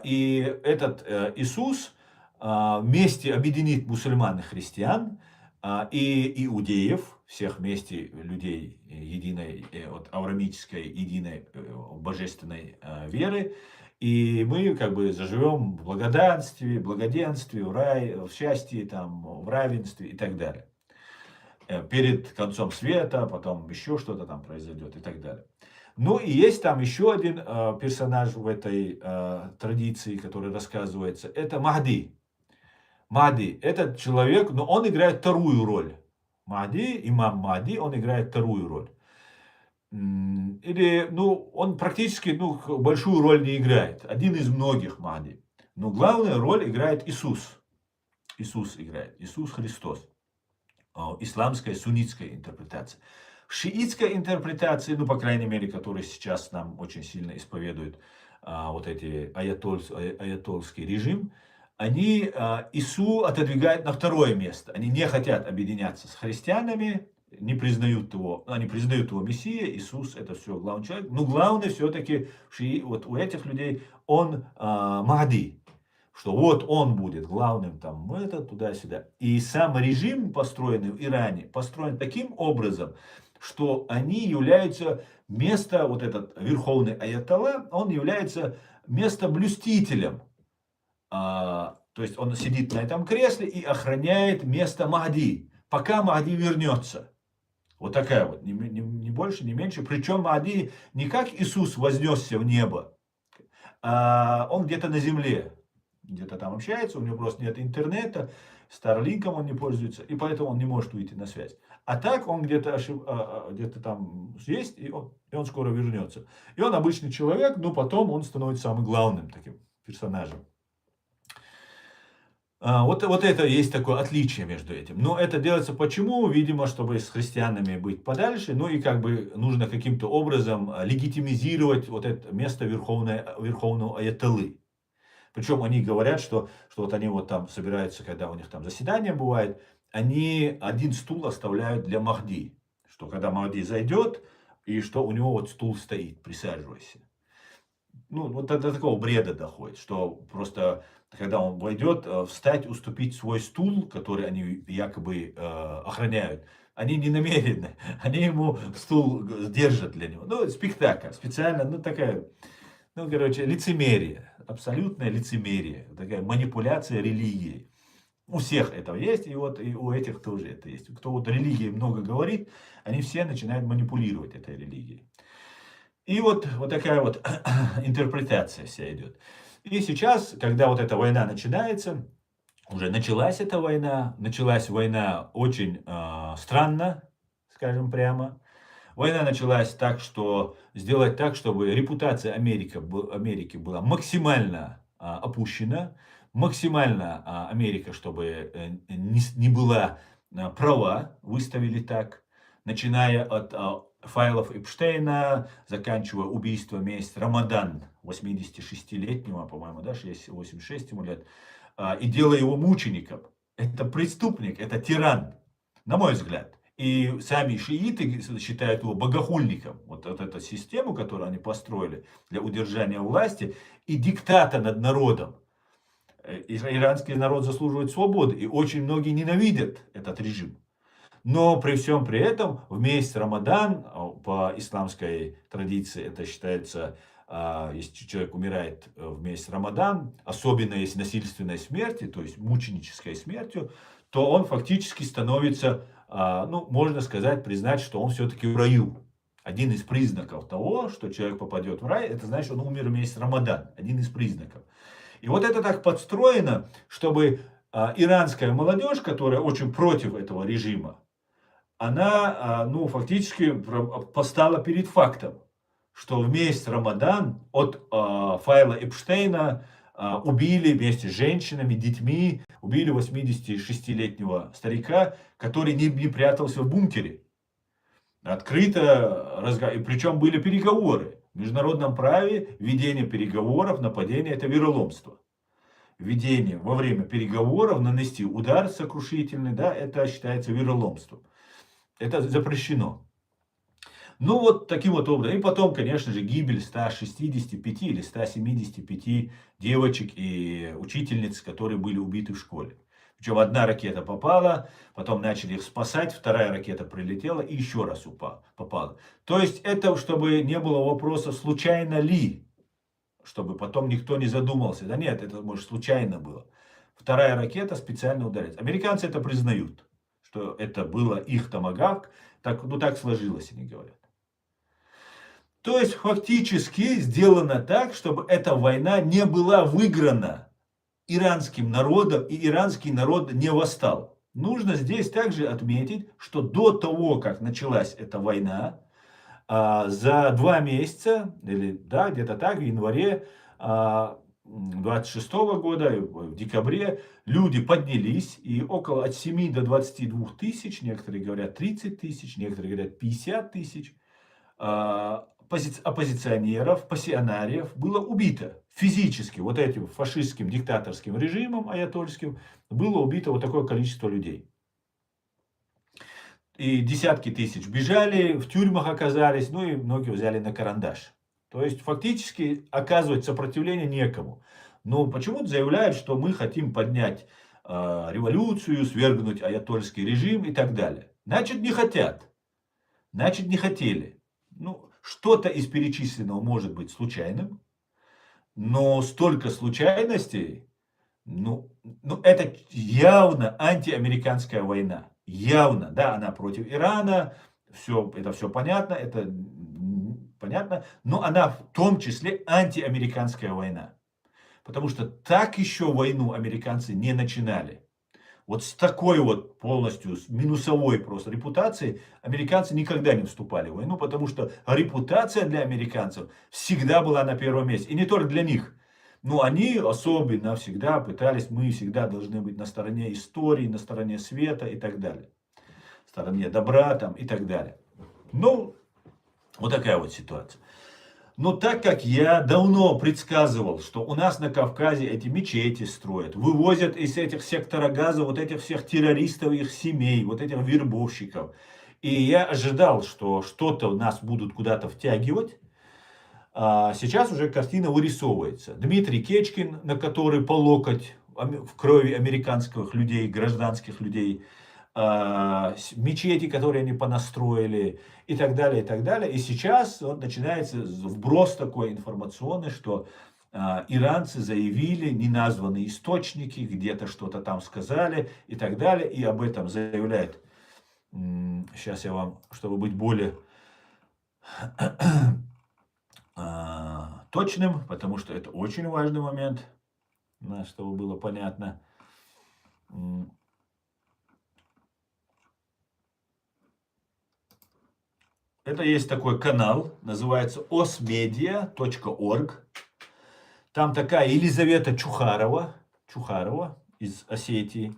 И этот Иисус вместе объединит мусульман и христиан, и иудеев, всех вместе людей единой, вот, авраамической, единой божественной веры. И мы как бы заживем в благоденствии, в рае, в счастье, там, в равенстве и так далее. Перед концом света, потом еще что-то там произойдет и так далее. Ну и есть там еще один персонаж в этой традиции, который рассказывается. Это Махди. Махди, этот человек, но он играет вторую роль. Махди, имам Махди, он играет вторую роль. Или, он практически, большую роль не играет. Один из многих Махди. Но главную роль играет Иисус. Иисус играет. Иисус Христос. Исламская, суннитская интерпретация. В шиитской интерпретации, по крайней мере, которые сейчас нам очень сильно исповедуют вот эти аятольский режим, они Ису отодвигают на второе место. Они не хотят объединяться с христианами, не признают его, они признают его Мессия, Иисус это все главный человек. Но главный все-таки вот у этих людей он Махди. Что вот он будет главным там, туда-сюда. И сам режим, построенный в Иране, построен таким образом, что они являются вот этот верховный аятолла, он является местоблюстителем. То есть он сидит на этом кресле и охраняет место Махди, пока Махди вернется. Вот такая вот, не больше, не меньше. Причем Махди не как Иисус вознесся в небо, а он где-то на земле. Где-то там общается, у него просто нет интернета, Старлинком он не пользуется, и поэтому он не может выйти на связь. А так он где-то там есть, и он скоро вернется. И он обычный человек, но потом он становится самым главным таким персонажем. Вот это есть такое отличие между этим. Но это делается почему? Видимо, чтобы с христианами быть подальше, ну и как бы нужно каким-то образом легитимизировать вот это место верховного аятоллы. Причем они говорят, что вот они вот там собираются, когда у них там заседание бывает, они один стул оставляют для Махди. Что когда Махди зайдет, и что у него вот стул стоит, присаживайся. Ну, вот до такого бреда доходит, что просто, когда он войдет, встать, уступить свой стул, который они якобы охраняют, они не намерены, они ему стул держат для него. Ну, спектакль, специально, ну, такая, ну, короче, лицемерие, абсолютное лицемерие, такая манипуляция религией. У всех это есть, и вот и у этих тоже это есть. Кто вот о религии много говорит, они все начинают манипулировать этой религией. И вот такая вот интерпретация вся идет. И сейчас, когда вот эта война начинается, уже началась война очень странно, скажем прямо. Война началась так, что сделать так, чтобы репутация Америки была максимально опущена, максимально Америка, чтобы не была права, выставили так, начиная от файлов Эпштейна, заканчивая убийство месть Рамадан, 86-летнего, по-моему, да, 86 ему лет, и делая его мучеником. Это преступник, это тиран, на мой взгляд. И сами шииты считают его богохульником. Вот эту систему, которую они построили для удержания власти и диктата над народом. Иранский народ заслуживает свободы, и очень многие ненавидят этот режим. Но при всем при этом в месяц Рамадан, по исламской традиции это считается, если человек умирает в месяц Рамадан, особенно если насильственной смерти, то есть мученической смертью, то он фактически становится, ну, можно сказать, признать, что он все-таки в раю. Один из признаков того, что человек попадет в рай, это значит, что он умер в месяц Рамадан. Один из признаков. И вот это так подстроено, чтобы иранская молодежь, которая очень против этого режима, она, ну, фактически постала перед фактом, что в месяц Рамадан от файла Эпштейна убили вместе с женщинами, детьми, убили 86-летнего старика, который не прятался в бункере. Открыто, и причем были переговоры. В международном праве ведение переговоров, нападение – это вероломство. Ведение во время переговоров, нанести удар сокрушительный, да, это считается вероломством. Это запрещено. Ну вот таким вот образом. И потом, конечно же, гибель 165 или 175 девочек и учительниц, которые были убиты в школе. Причем одна ракета попала, потом начали их спасать, вторая ракета прилетела и еще раз попала. То есть это, чтобы не было вопроса, случайно ли, чтобы потом никто не задумался. Да нет, это, может, случайно было. Вторая ракета специально ударилась. Американцы это признают, что это было их томагавк. Так, ну так сложилось, они говорят. То есть фактически сделано так, чтобы эта война не была выиграна иранским народом, и иранский народ не восстал. Нужно здесь также отметить, что до того, как началась эта война, за 2 месяца, или да, где-то так, в январе 26 года, в декабре, люди поднялись, и около от 7 до 22 тысяч, некоторые говорят 30 тысяч, некоторые говорят 50 тысяч, оппозиционеров, пассионариев было убито физически вот этим фашистским диктаторским режимом аятольским, было убито вот такое количество людей. И десятки тысяч бежали, в тюрьмах оказались, ну и многие взяли на карандаш. То есть фактически оказывать сопротивление некому. Но почему-то заявляют, что мы хотим поднять революцию, свергнуть аятольский режим и так далее. Значит, не хотят. Значит, не хотели. Ну, что-то из перечисленного может быть случайным, но столько случайностей, ну это явно антиамериканская война. Явно, да, она против Ирана, это все понятно, это понятно, но она в том числе антиамериканская война. Потому что так еще войну американцы не начинали. Вот с такой вот полностью, с минусовой просто репутацией американцы никогда не вступали в войну, потому что репутация для американцев всегда была на первом месте. И не только для них. Но они особенно всегда пытались, мы всегда должны быть на стороне истории, на стороне света и так далее. На стороне добра там и так далее. Ну, вот такая вот ситуация. Но так как я давно предсказывал, что у нас на Кавказе эти мечети строят, вывозят из этих сектора Газа вот этих всех террористов, их семей, вот этих вербовщиков. И я ожидал, что что-то нас будут куда-то втягивать. А сейчас уже картина вырисовывается. Дмитрий Кечкин, на который по локоть в крови американских людей, гражданских людей, мечети, которые они понастроили и так далее, и так далее. И сейчас вот начинается вброс такой информационный, что иранцы заявили, неназванные источники, где-то что-то там сказали и так далее. И об этом заявляет, сейчас я вам, чтобы быть более точным, потому что это очень важный момент, чтобы было понятно. Это есть такой канал, называется osmedia.org. Там такая Елизавета Чухарова из Осетии,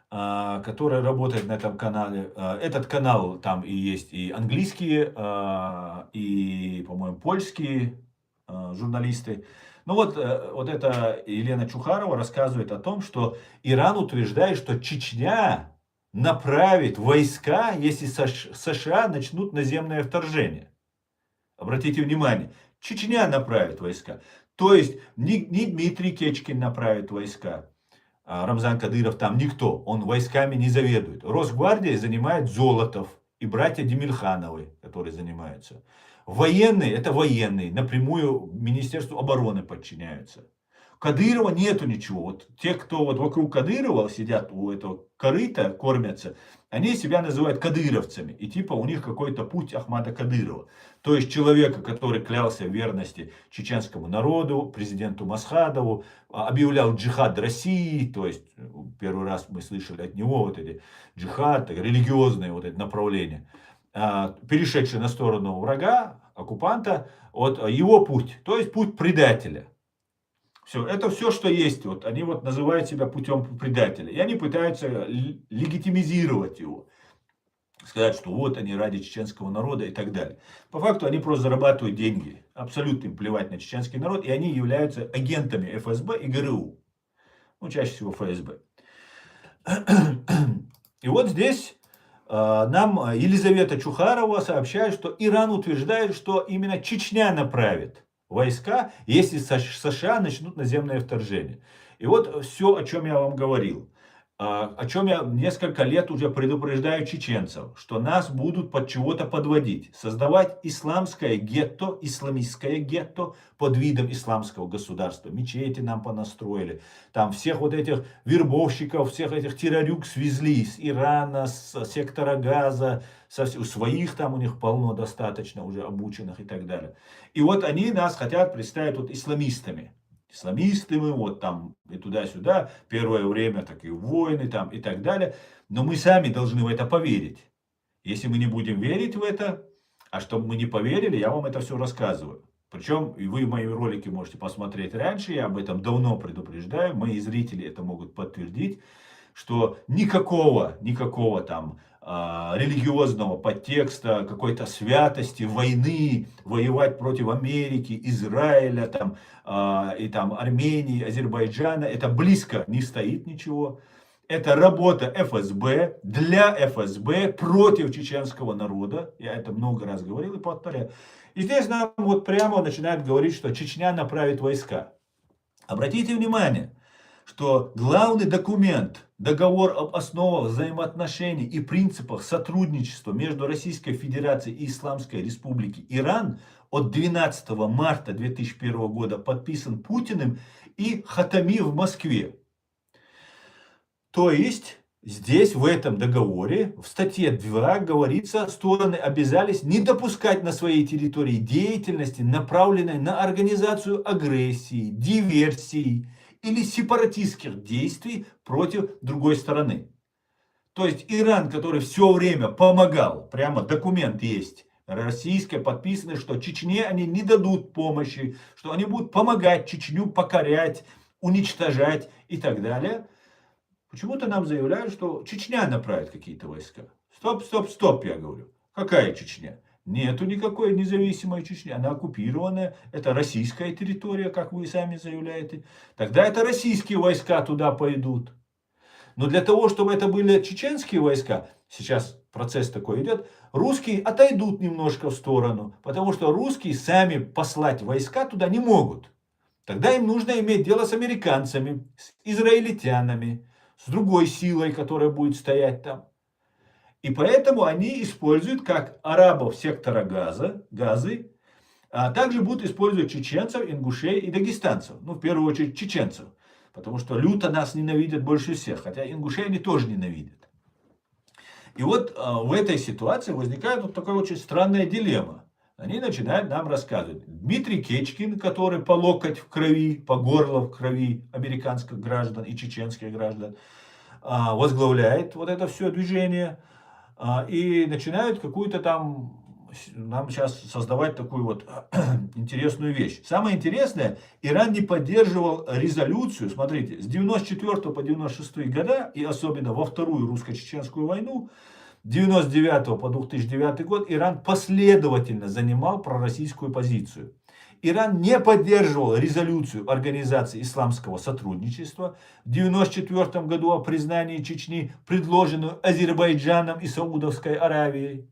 которая работает на этом канале. Этот канал, там и есть и английские, и, по-моему, польские журналисты. Ну вот эта Елена Чухарова рассказывает о том, что Иран утверждает, что Чечня направит войска, если США начнут наземное вторжение. Обратите внимание, Чечня направит войска. То есть не Дмитрий Кечкин направит войска, Рамзан Кадыров там никто, он войсками не заведует. Росгвардией занимает Золотов и братья Демирхановы, которые занимаются. Военные, это военные, напрямую Министерству обороны подчиняются. Кадырова нету ничего. Вот те, кто вот вокруг Кадырова сидят у этого корыта, кормятся, они себя называют кадыровцами. И типа у них какой-то путь Ахмада Кадырова. То есть человека, который клялся в верности чеченскому народу, президенту Масхадову, объявлял джихад России. То есть первый раз мы слышали от него вот эти джихад, религиозные вот эти направления. Перешедший на сторону врага, оккупанта, вот его путь. То есть путь предателя. Все, это все, что есть. Вот, они вот называют себя путем предателя. И они пытаются легитимизировать его. Сказать, что вот они ради чеченского народа и так далее. По факту они просто зарабатывают деньги. Абсолютно им плевать на чеченский народ. И они являются агентами ФСБ и ГРУ. Ну, чаще всего ФСБ. И вот здесь нам Елизавета Чухарова сообщает, что Иран утверждает, что именно Чечня направит войска, если США начнут наземное вторжение. И вот все, о чем я вам говорил. О чем я несколько лет уже предупреждаю чеченцев, что нас будут под чего-то подводить. Создавать исламское гетто, исламистское гетто под видом исламского государства. Мечети нам понастроили. Там всех вот этих вербовщиков, всех этих террорюк свезли из Ирана, с сектора Газа, своих там у них полно достаточно уже обученных и так далее. И вот они нас хотят представить вот исламистами. Исламисты мы, вот там и туда-сюда, первое время такие войны там и так далее. Но мы сами должны в это поверить. Если мы не будем верить в это, а чтобы мы не поверили, я вам это все рассказываю. Причем и вы мои ролики можете посмотреть раньше, я об этом давно предупреждаю, мои зрители это могут подтвердить, что никакого там религиозного подтекста, какой-то святости, войны, воевать против Америки, Израиля, там, и там Армении, Азербайджана, это близко не стоит ничего. Это работа ФСБ, для ФСБ, против чеченского народа. Я это много раз говорил и повторяю. И здесь нам вот прямо начинают говорить, что Чечня направит войска. Обратите внимание, что главный документ, договор об основах взаимоотношений и принципах сотрудничества между Российской Федерацией и Исламской Республикой Иран от 12 марта 2001 года подписан Путиным и Хатами в Москве. То есть здесь в этом договоре в статье 2 говорится, стороны обязались не допускать на своей территории деятельности, направленной на организацию агрессии, диверсии или сепаратистских действий против другой стороны. То есть Иран, который все время помогал, прямо документ есть, российское подписано, что Чечне они не дадут помощи, что они будут помогать Чечню покорять, уничтожать и так далее. Почему-то нам заявляют, что Чечня направит какие-то войска. Стоп, стоп, стоп, я говорю. Какая Чечня? Нету никакой независимой Чечни. Она оккупированная. Это российская территория, как вы сами заявляете. Тогда это российские войска туда пойдут. Но для того, чтобы это были чеченские войска, сейчас процесс такой идет, русские отойдут немножко в сторону. Потому что русские сами послать войска туда не могут. Тогда им нужно иметь дело с американцами, с израильтянами, с другой силой, которая будет стоять там. И поэтому они используют как арабов сектора Газы, а также будут использовать чеченцев, ингушей и дагестанцев. Ну, в первую очередь чеченцев. Потому что люто нас ненавидят больше всех. Хотя ингушей они тоже ненавидят. И вот в этой ситуации возникает вот такая очень странная дилемма. Они начинают нам рассказывать. Дмитрий Кечкин, который по локоть в крови, по горло в крови американских граждан и чеченских граждан, возглавляет вот это все движение. И начинают какую-то там нам сейчас создавать такую вот интересную вещь. Самое интересное, Иран не поддерживал резолюцию, смотрите, с 94 по 96 года, и особенно во Вторую русско-чеченскую войну, 99 по 2009 год, Иран последовательно занимал пророссийскую позицию. Иран не поддерживал резолюцию Организации исламского сотрудничества в 1994 году о признании Чечни, предложенную Азербайджаном и Саудовской Аравией.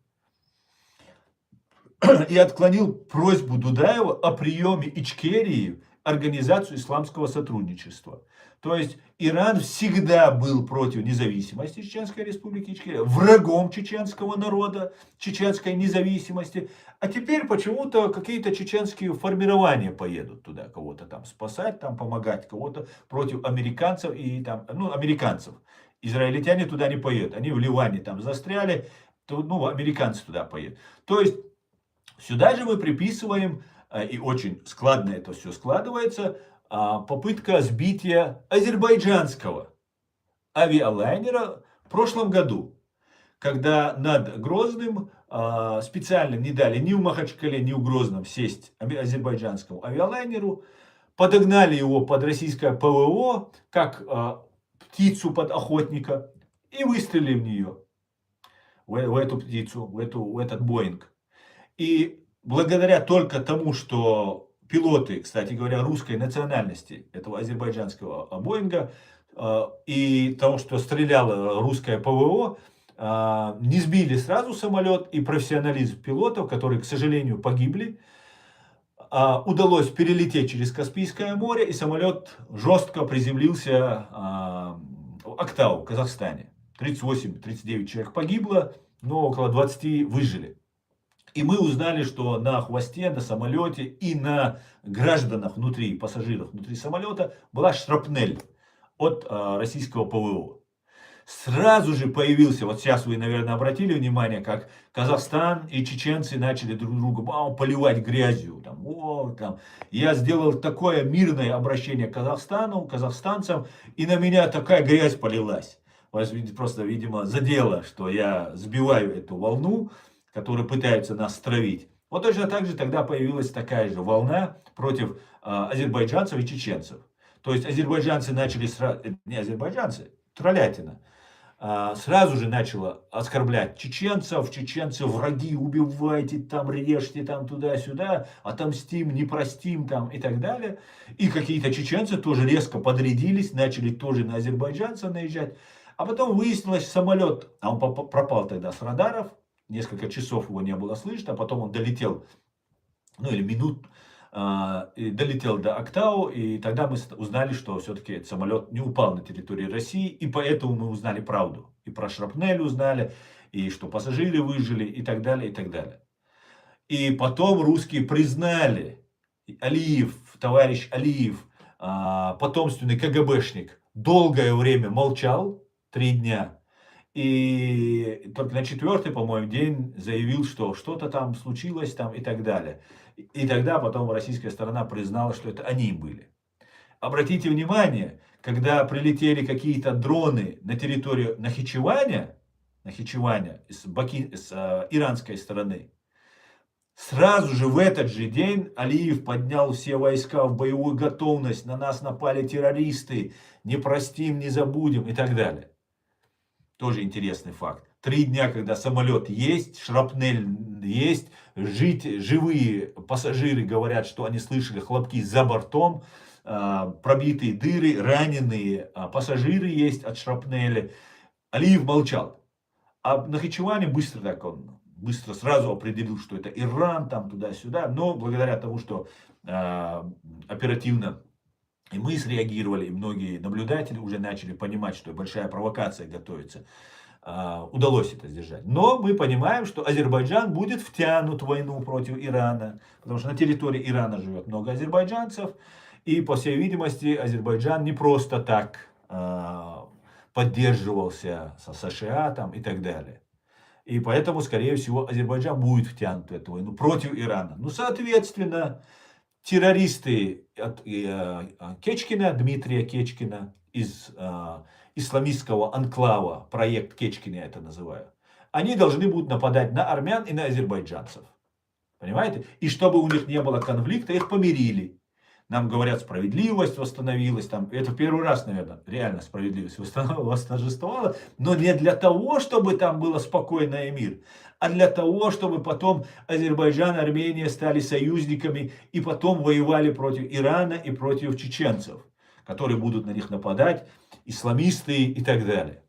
И отклонил просьбу Дудаева о приеме Ичкерии в Организацию исламского сотрудничества. То есть Иран всегда был против независимости Чеченской республики Ичкерия, врагом чеченского народа, чеченской независимости. А теперь почему-то какие-то чеченские формирования поедут туда, кого-то там спасать, там помогать, кого-то против американцев и там, ну, американцев. Израильтяне туда не поедут, они в Ливане там застряли, то, ну, американцы туда поедут. То есть сюда же мы приписываем, и очень складно это все складывается, попытка сбития азербайджанского авиалайнера в прошлом году, когда над Грозным специально не дали ни в Махачкале, ни в Грозном сесть азербайджанскому авиалайнеру, подогнали его под российское ПВО, как птицу под охотника, и выстрелили в нее, в эту птицу, в этот Боинг. И благодаря только тому, что пилоты, кстати говоря, русской национальности этого азербайджанского Боинга, и того, что стреляло русское ПВО, не сбили сразу самолет, и профессионализм пилотов, которые, к сожалению, погибли, удалось перелететь через Каспийское море, и самолет жестко приземлился в Актау, в Казахстане. 38-39 человек погибло, но около 20 выжили. И мы узнали, что на хвосте, на самолете и на гражданах внутри, пассажирах внутри самолета была шрапнель от российского ПВО. Сразу же появился, вот сейчас вы, наверное, обратили внимание, как Казахстан и чеченцы начали друг друга поливать грязью. Там, я сделал такое мирное обращение к Казахстану, казахстанцам, и на меня такая грязь полилась. Вас просто, видимо, задело, что я сбиваю эту волну, которые пытаются нас стравить. Вот точно так же тогда появилась такая же волна против азербайджанцев и чеченцев. То есть азербайджанцы начали, не азербайджанцы, троллятина, сразу же начала оскорблять чеченцев, чеченцы враги, убивайте, там режьте, там туда-сюда, отомстим, не простим, там и так далее. И какие-то чеченцы тоже резко подрядились, начали тоже на азербайджанцев наезжать. А потом выяснилось, самолет, а он пропал тогда с радаров, несколько часов его не было слышно, а потом он долетел, ну или минут, долетел до Актау, и тогда мы узнали, что все-таки этот самолет не упал на территории России, и поэтому мы узнали правду. И про шрапнель узнали, и что пассажиры выжили, и так далее, и так далее. И потом русские признали, Алиев, товарищ Алиев, потомственный КГБшник, долгое время молчал, 3 дня. И только на 4-й, по-моему, день заявил, что что-то там случилось там и так далее. И тогда потом российская сторона признала, что это они были. Обратите внимание, когда прилетели какие-то дроны на территорию Нахичеваня с иранской стороны, Сразу же в этот же день Алиев поднял все войска в боевую готовность, на нас напали террористы, не простим, не забудем и так далее. Тоже интересный факт. 3 дня, когда самолет есть, шрапнель есть, живые пассажиры говорят, что они слышали хлопки за бортом, пробитые дыры, раненые пассажиры есть от шрапнели. Алиев молчал. А Нахичевани быстро так он быстро сразу определил, что это Иран, там туда-сюда. Но благодаря тому, что оперативно и мы среагировали, и многие наблюдатели уже начали понимать, что большая провокация готовится, удалось это сдержать. Но мы понимаем, что Азербайджан будет втянут в войну против Ирана, потому что на территории Ирана живет много азербайджанцев, и, по всей видимости, Азербайджан не просто так поддерживался со США там, и так далее. И поэтому, скорее всего, Азербайджан будет втянут в эту войну против Ирана. Ну, соответственно, террористы от Кечкина, Дмитрия Кечкина, из исламистского анклава, проект Кечкина я это называю, они должны будут нападать на армян и на азербайджанцев. Понимаете? И чтобы у них не было конфликта, их помирили. Нам говорят, справедливость восстановилась. Там, это в первый раз, наверное, реально справедливость восторжествовала. Но не для того, чтобы там было спокойно и мир, а для того, чтобы потом Азербайджан, Армения стали союзниками и потом воевали против Ирана и против чеченцев, которые будут на них нападать, исламисты и так далее.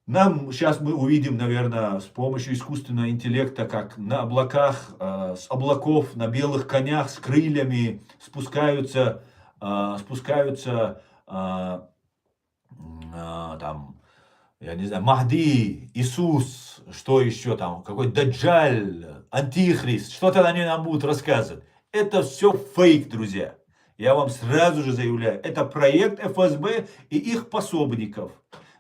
Нам сейчас мы увидим, наверное, с помощью искусственного интеллекта, как на облаках, с облаков, на белых конях, с крыльями спускаются там, я не знаю, Махди, Иисус, что еще там, какой Даджаль, Антихрист, что-то они нам будут рассказывать. Это все фейк, друзья. Я вам сразу же заявляю, это проект ФСБ и их пособников.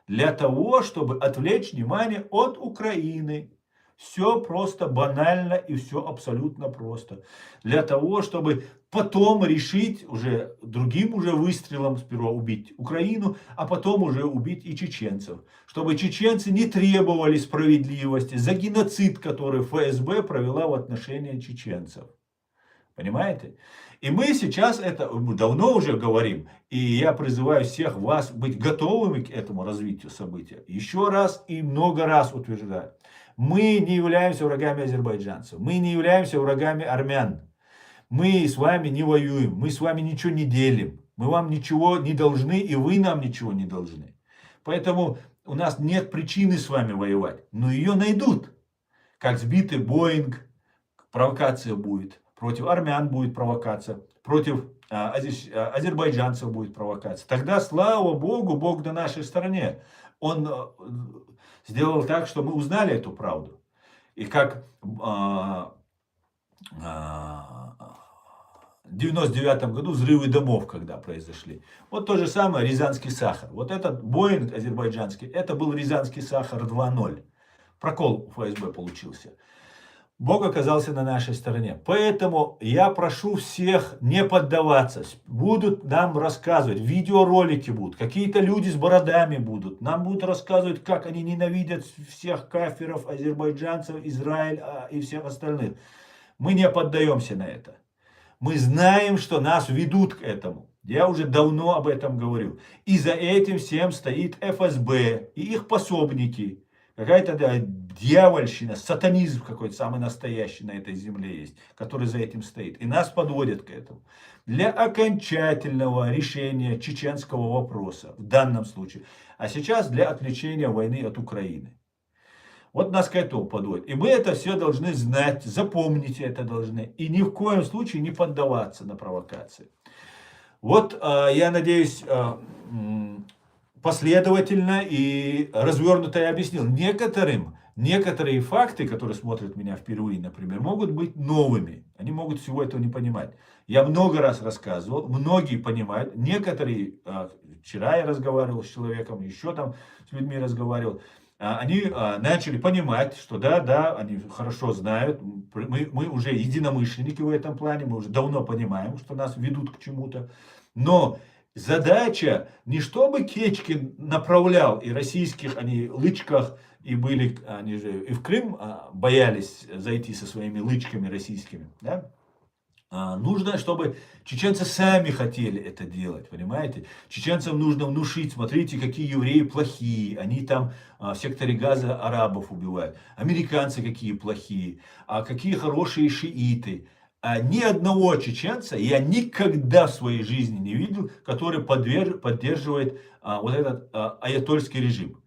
Для того, чтобы отвлечь внимание от Украины. Все просто банально и все абсолютно просто. Для того, чтобы потом решить уже другим уже выстрелом сперва убить Украину, а потом уже убить и чеченцев. Чтобы чеченцы не требовали справедливости за геноцид, который ФСБ провела в отношении чеченцев. Понимаете? И мы сейчас это давно уже говорим. И я призываю всех вас быть готовыми к этому развитию события. Еще раз и много раз утверждаю. Мы не являемся врагами азербайджанцев. Мы не являемся врагами армян. Мы с вами не воюем. Мы с вами ничего не делим. Мы вам ничего не должны, и вы нам ничего не должны. Поэтому у нас нет причины с вами воевать. Но ее найдут. Как сбитый Боинг, провокация будет. Против армян будет провокация, против азербайджанцев будет провокация. Тогда, слава Богу, Бог на нашей стороне. Он сделал так, что мы узнали эту правду. И как в 99 году взрывы домов, когда произошли. Вот то же самое Рязанский сахар. Вот этот Боинг азербайджанский, это был Рязанский сахар 2.0. Прокол у ФСБ получился. Бог оказался на нашей стороне. Поэтому я прошу всех не поддаваться. Будут нам рассказывать, видеоролики будут, какие-то люди с бородами будут. Нам будут рассказывать, как они ненавидят всех кафиров, азербайджанцев, Израиль и всех остальных. Мы не поддаемся на это. Мы знаем, что нас ведут к этому. Я уже давно об этом говорю. И за этим всем стоит ФСБ и их пособники. Какая-то дьявольщина, сатанизм какой-то самый настоящий на этой земле есть, который за этим стоит. И нас подводят к этому. Для окончательного решения чеченского вопроса в данном случае. А сейчас для отвлечения войны от Украины. Вот нас к этому подводят. И мы это все должны знать, запомнить это должны. И ни в коем случае не поддаваться на провокации. Вот я надеюсь... последовательно и развернуто я объяснил. Некоторые факты, которые смотрят меня впервые, например, могут быть новыми. Они могут всего этого не понимать. Я много раз рассказывал, многие понимают. Некоторые, вчера я разговаривал с человеком, еще там с людьми разговаривал. Они начали понимать, что да, они хорошо знают. Мы уже единомышленники в этом плане, мы уже давно понимаем, что нас ведут к чему-то. Но задача не чтобы Кечкин направлял, и российских они лычках, и были, они же и в Крым боялись зайти со своими лычками российскими, да? Нужно, чтобы чеченцы сами хотели это делать, понимаете? Чеченцам нужно внушить, смотрите, какие евреи плохие, они там в секторе Газа арабов убивают, американцы какие плохие, а какие хорошие шииты. Ни одного чеченца я никогда в своей жизни не видел, который поддерживает вот этот аятольский режим.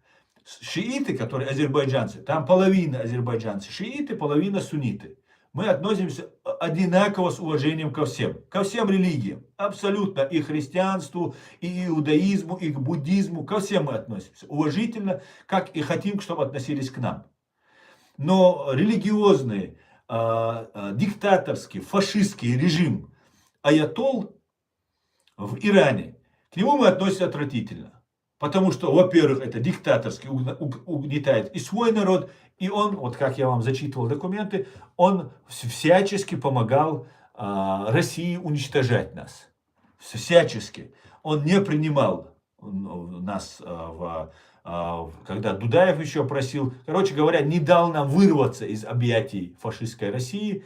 Шииты, которые азербайджанцы, там половина азербайджанцы шииты, половина сунниты. Мы относимся одинаково с уважением ко всем религиям, абсолютно, и христианству, и иудаизму, и к буддизму, ко всем мы относимся уважительно, как и хотим, чтобы относились к нам. Но религиозный, диктаторский, фашистский режим аятол в Иране, к нему мы относимся отвратительно. Потому что, во-первых, это диктаторски угнетает и свой народ, и он, вот как я вам зачитывал документы, он всячески помогал России уничтожать нас. Всячески. Он не принимал нас, когда Дудаев еще просил, короче говоря, не дал нам вырваться из объятий фашистской России,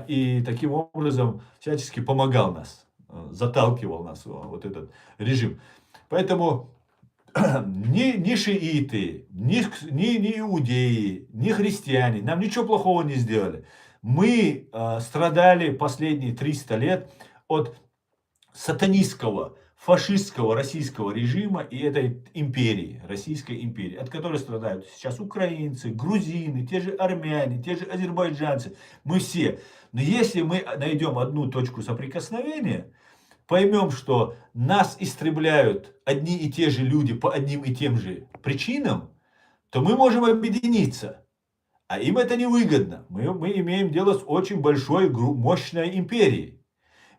и таким образом всячески помогал нас, заталкивал нас в вот этот режим. Поэтому ни шииты, ни иудеи, ни христиане нам ничего плохого не сделали. Мы страдали последние 300 лет от сатанистского, фашистского российского режима и этой империи, Российской империи, от которой страдают сейчас украинцы, грузины, те же армяне, те же азербайджанцы. Мы все. Но если мы найдем одну точку соприкосновения, поймем, что нас истребляют одни и те же люди по одним и тем же причинам, то мы можем объединиться. А им это невыгодно. Мы имеем дело с очень большой, мощной империей.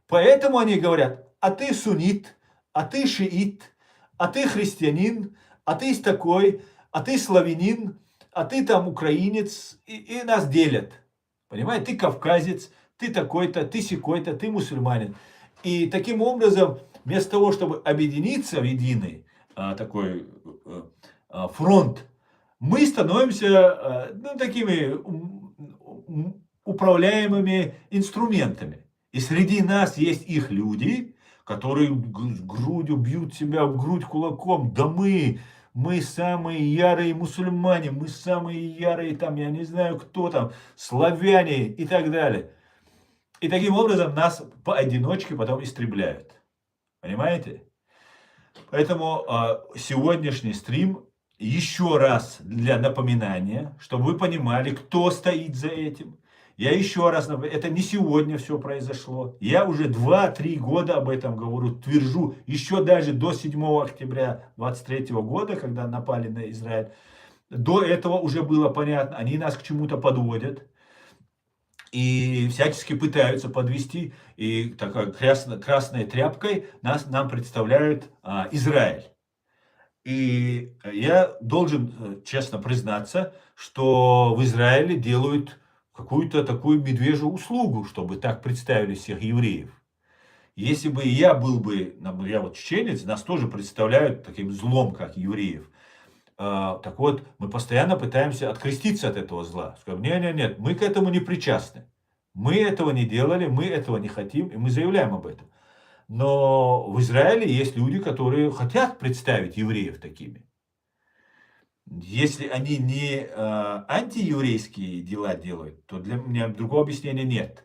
Поэтому они говорят, а ты суннит, а ты шиит, а ты христианин, а ты такой, а ты славянин, а ты там украинец, и нас делят. Понимаете, ты кавказец, ты такой-то, ты сякой-то, ты мусульманин. И таким образом, вместо того, чтобы объединиться в единый такой фронт, мы становимся такими управляемыми инструментами. И среди нас есть их люди, которые грудью бьют себя в грудь кулаком. Да мы самые ярые мусульмане, мы самые ярые там, я не знаю кто там, славяне и так далее. И таким образом нас поодиночке потом истребляют. Понимаете? Поэтому сегодняшний стрим еще раз для напоминания, чтобы вы понимали, кто стоит за этим. Я еще раз напоминаю, это не сегодня все произошло. Я уже 2-3 года об этом говорю, твержу, еще даже до 7 октября 2023 года, когда напали на Израиль. До этого уже было понятно, они нас к чему-то подводят. И всячески пытаются подвести, и такой красной тряпкой нам представляют Израиль. И я должен честно признаться, что в Израиле делают какую-то такую медвежью услугу, чтобы так представили всех евреев. Если бы я был бы, я вот чеченец, нас тоже представляют таким злом, как евреев. Так вот, мы постоянно пытаемся откреститься от этого зла. Скажем, нет, мы к этому не причастны. Мы этого не делали, мы этого не хотим, и мы заявляем об этом. Но в Израиле есть люди, которые хотят представить евреев такими. Если они не антиеврейские дела делают, то для меня другого объяснения нет.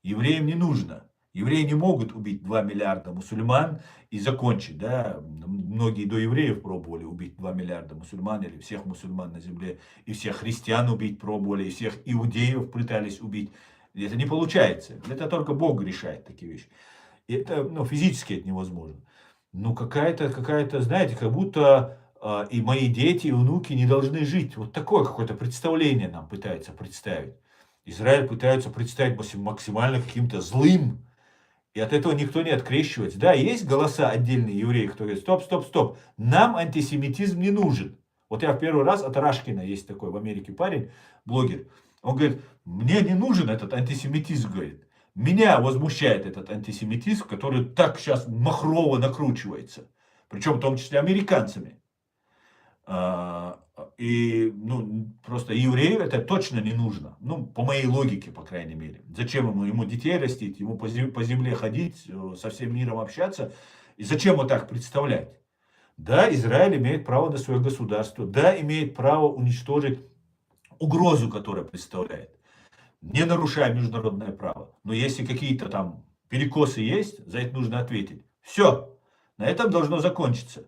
Евреям не нужно. Евреи не могут убить 2 миллиарда мусульман и закончить. Да? Многие до евреев пробовали убить 2 миллиарда мусульман или всех мусульман на земле. И всех христиан убить пробовали, и всех иудеев пытались убить. Это не получается. Это только Бог решает такие вещи. И это физически это невозможно. Но какая-то, знаете, как будто и мои дети, и внуки не должны жить. Вот такое какое-то представление нам пытается представить. Израиль пытается представить максимально каким-то злым. И от этого никто не открещивается. Да, есть голоса отдельные евреев, кто говорит, стоп, нам антисемитизм не нужен. Вот я в первый раз от Рашкина, есть такой в Америке парень, блогер, он говорит, мне не нужен этот антисемитизм, говорит. Меня возмущает этот антисемитизм, который так сейчас махрово накручивается. Причем в том числе американцами. И, ну, просто еврею это точно не нужно. Ну, по моей логике, по крайней мере. Зачем ему детей растить, ему по земле ходить, со всем миром общаться? И зачем вот так представлять? Да, Израиль имеет право на свое государство. Да, имеет право уничтожить угрозу, которая представляет, не нарушая международное право. Но если какие-то там перекосы есть, за это нужно ответить. Все, на этом должно закончиться.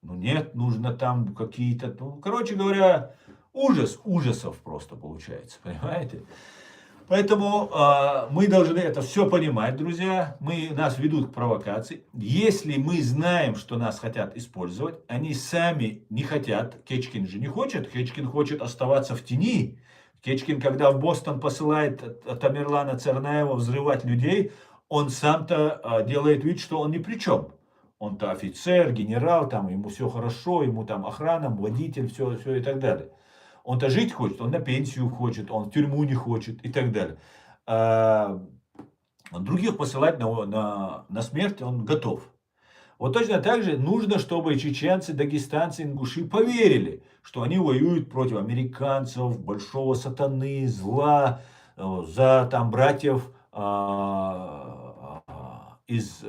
Ну нет, нужно там какие-то, ну, короче говоря, ужас ужасов просто получается, понимаете? Поэтому мы должны это все понимать, друзья. Нас ведут к провокации. Если мы знаем, что нас хотят использовать, они сами не хотят. Кечкин же не хочет. Кечкин хочет оставаться в тени. Кечкин, когда в Бостон посылает Тамерлана Цернаева взрывать людей, он сам-то делает вид, что он ни при чем. Он-то офицер, генерал, там ему все хорошо, ему там охрана, водитель, все и так далее. Он-то жить хочет, он на пенсию хочет, он в тюрьму не хочет и так далее. А других посылать на смерть он готов. Вот точно так же нужно, чтобы чеченцы, дагестанцы, ингуши поверили, что они воюют против американцев, большого сатаны, зла, за там братьев из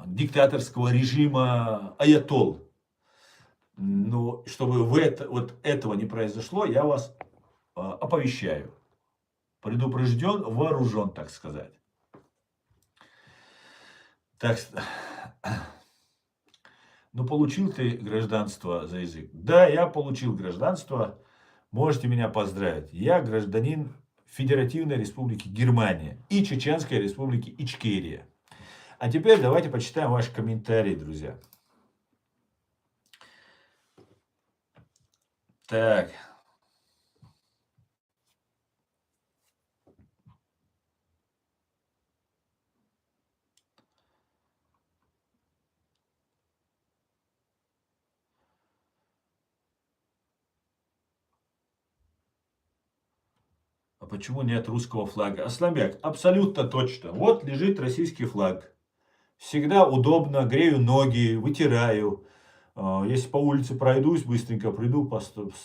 диктаторского режима аятол. Ну, чтобы вот этого не произошло, я вас оповещаю. Предупрежден, вооружен, так сказать. Так, ну получил ты гражданство за язык? Да, я получил гражданство. Можете меня поздравить. Я гражданин Федеративной Республики Германия и Чеченской Республики Ичкерия. А теперь давайте почитаем ваши комментарии, друзья. Так. А почему нет русского флага? Асланбек, абсолютно точно. Вот лежит российский флаг. Всегда удобно, грею ноги, вытираю. Если по улице пройдусь, быстренько приду,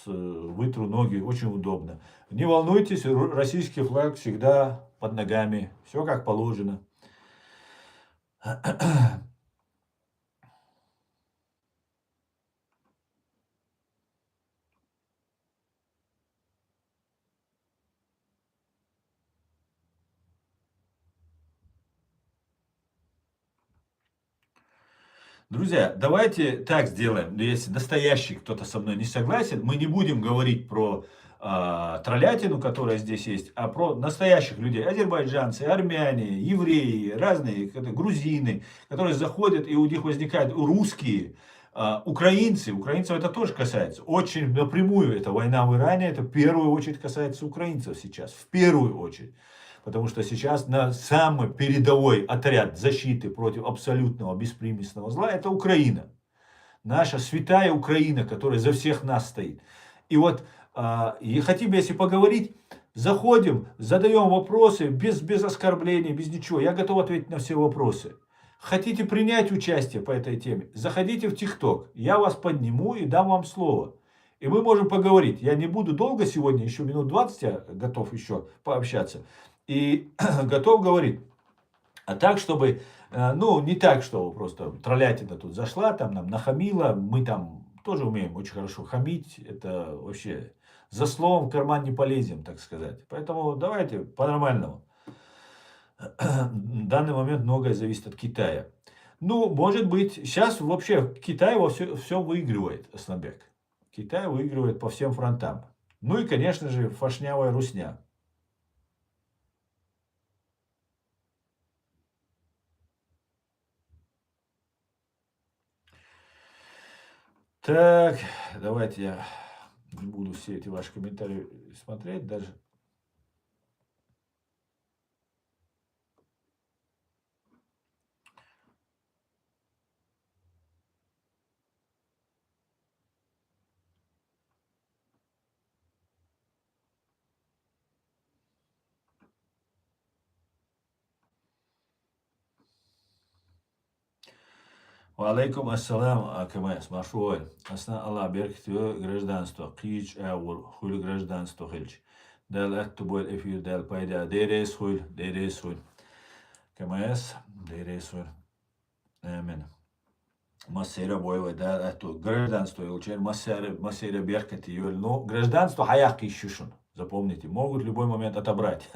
вытру ноги, очень удобно. Не волнуйтесь, российский флаг всегда под ногами. Все как положено. Друзья, давайте так сделаем. Если настоящий кто-то со мной не согласен, мы не будем говорить про троллятину, которая здесь есть, а про настоящих людей. Азербайджанцы, армяне, евреи, разные грузины, которые заходят, и у них возникают русские, украинцы. Украинцев это тоже касается. Очень напрямую эта война в Иране, это в первую очередь касается украинцев сейчас. В первую очередь. Потому что сейчас на самый передовой отряд защиты против абсолютного беспримесного зла это Украина. Наша святая Украина, которая за всех нас стоит. И вот, и хотим, если поговорить, заходим, задаем вопросы без оскорблений, без ничего. Я готов ответить на все вопросы. Хотите принять участие по этой теме? Заходите в ТикТок. Я вас подниму и дам вам слово. И мы можем поговорить. Я не буду долго сегодня, еще минут 20 я готов еще пообщаться. И готов говорить. А так, чтобы, ну, не так, что просто троллятина тут зашла, там нам нахамила. Мы там тоже умеем очень хорошо хамить. Это вообще за словом в карман не полезем, так сказать. Поэтому давайте по-нормальному. В данный момент многое зависит от Китая. Ну, может быть, сейчас вообще Китай во все выигрывает, Асланбек. Китай выигрывает по всем фронтам. Ну и, конечно же, фашнявая русня. Так, давайте я не буду все эти ваши комментарии смотреть даже. Алейкум ассалам, АКМС, Машуэль. Асна Аллах, беркет гражданство, кич аур, хули гражданство хельч. Дал эттубуэль эфир, дал пайда, дерес хуль. КМС, дерес хуль. Амин. Массейра боевой, да, это гражданство, учен массейра беркет, ну, гражданство хаяк ищушун. Запомните, могут в любой момент отобрать.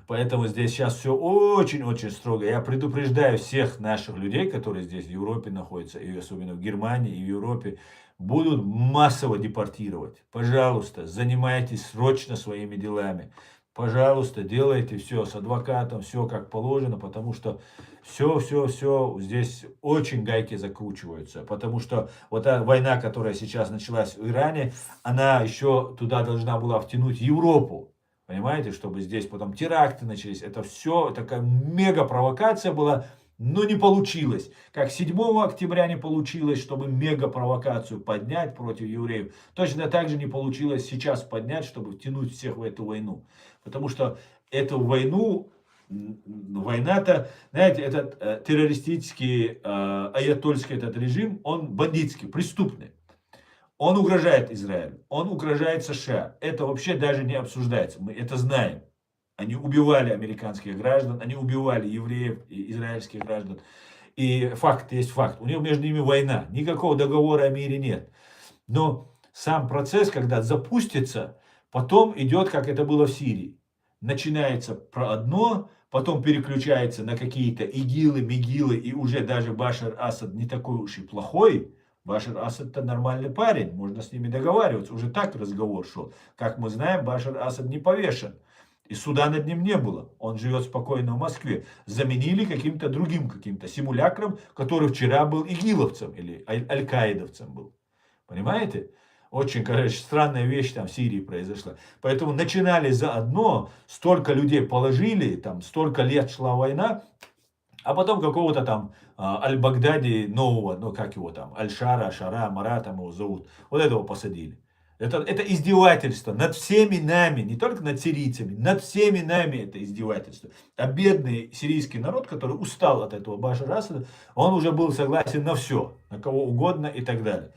Поэтому здесь сейчас все очень-очень строго. Я предупреждаю всех наших людей, которые здесь в Европе находятся, и особенно в Германии и в Европе, будут массово депортировать. Пожалуйста, занимайтесь срочно своими делами. Пожалуйста, делайте все с адвокатом, все как положено, потому что все здесь очень гайки закручиваются. Потому что вот та война, которая сейчас началась в Иране, она еще туда должна была втянуть Европу. Понимаете, чтобы здесь потом теракты начались. Это все такая мега провокация была, но не получилось. Как 7 октября не получилось, чтобы мега провокацию поднять против евреев. Точно так же не получилось сейчас поднять, чтобы втянуть всех в эту войну. Потому что эту войну, война-то, знаете, этот террористический, аятольский этот режим, он бандитский, преступный. Он угрожает Израилю, он угрожает США. Это вообще даже не обсуждается, мы это знаем. Они убивали американских граждан, они убивали евреев и израильских граждан. И факт есть факт. У них между ними война. Никакого договора о мире нет. Но сам процесс, когда запустится, потом идет, как это было в Сирии. Начинается про одно, потом переключается на какие-то игилы, мигилы, и уже даже Башар Асад не такой уж и плохой. Башар Асад-то нормальный парень, можно с ними договариваться. Уже так разговор шел. Как мы знаем, Башар Асад не повешен. И суда над ним не было. Он живет спокойно в Москве. Заменили каким-то другим каким-то симулякром, который вчера был игиловцем или аль-каидовцем был. Понимаете? Очень, короче, странная вещь там в Сирии произошла. Поэтому начинали заодно, столько людей положили, там столько лет шла война, а потом какого-то там Аль-Багдади нового, ну как его там, Аль-Шара, Шара, Мара там его зовут, вот этого посадили. Это издевательство над всеми нами, не только над сирийцами, над всеми нами это издевательство. А бедный сирийский народ, который устал от этого Башара Асада, он уже был согласен на все, на кого угодно и так далее.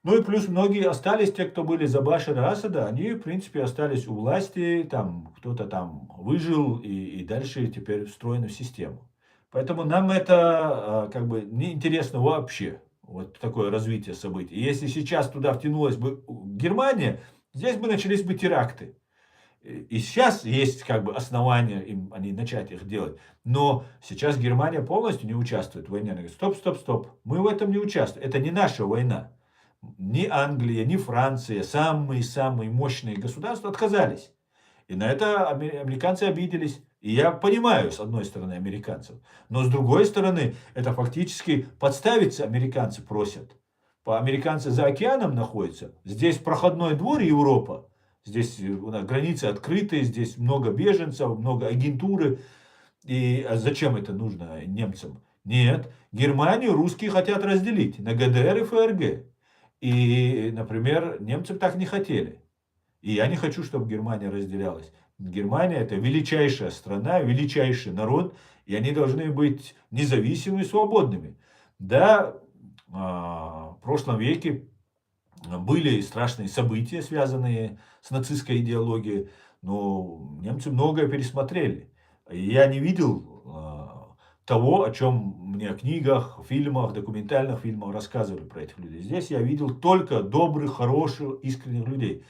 Ну и плюс многие остались, те, кто были за Башара Асада, они, в принципе, остались у власти, там кто-то там выжил и дальше теперь встроены в систему. Поэтому нам это как бы не интересно вообще, вот такое развитие событий. Если сейчас туда втянулась бы Германия, здесь бы начались бы теракты. И сейчас есть как бы основания им они начать их делать. Но сейчас Германия полностью не участвует в войне. Она говорит, стоп, мы в этом не участвуем. Это не наша война. Ни Англия, ни Франция, самые мощные государства отказались. И на это американцы обиделись. И я понимаю, с одной стороны, американцев. Но с другой стороны, это фактически подставиться американцы просят. Американцы за океаном находятся. Здесь проходной двор Европа. Здесь у нас границы открытые, здесь много беженцев, много агентуры. И зачем это нужно немцам? Нет, Германию русские хотят разделить на ГДР и ФРГ. И, например, немцы так не хотели. И я не хочу, чтобы Германия разделялась. Германия это величайшая страна, величайший народ, и они должны быть независимыми и свободными. Да, в прошлом веке были страшные события, связанные с нацистской идеологией, но немцы многое пересмотрели. И я не видел того, о чем мне в книгах, фильмах, документальных фильмах рассказывали про этих людей. Здесь я видел только добрых, хороших, искренних людей.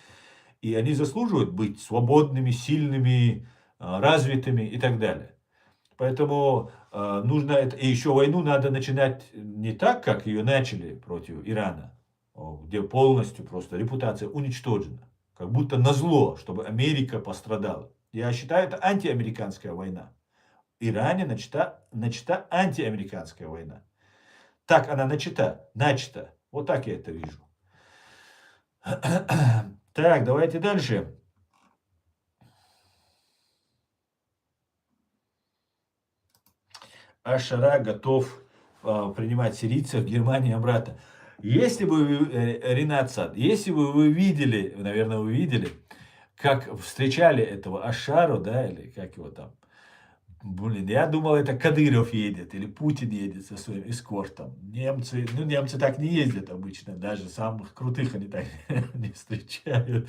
И они заслуживают быть свободными, сильными, развитыми и так далее. Поэтому нужно это. И еще войну надо начинать не так, как ее начали против Ирана, где полностью просто репутация уничтожена. Как будто назло, чтобы Америка пострадала. Я считаю, это антиамериканская война. В Иране начата антиамериканская война. Так она начата. Вот так я это вижу. Так, давайте дальше. Ашара готов принимать сирийцев в Германии обратно. Если бы вы, Ринат Сад, если бы вы видели, наверное, как встречали этого Ашару, да, или как его там, Блин, я думал, это Кадыров едет или Путин едет со своим эскортом. Немцы, ну, немцы так не ездят обычно, даже самых крутых они так не встречают.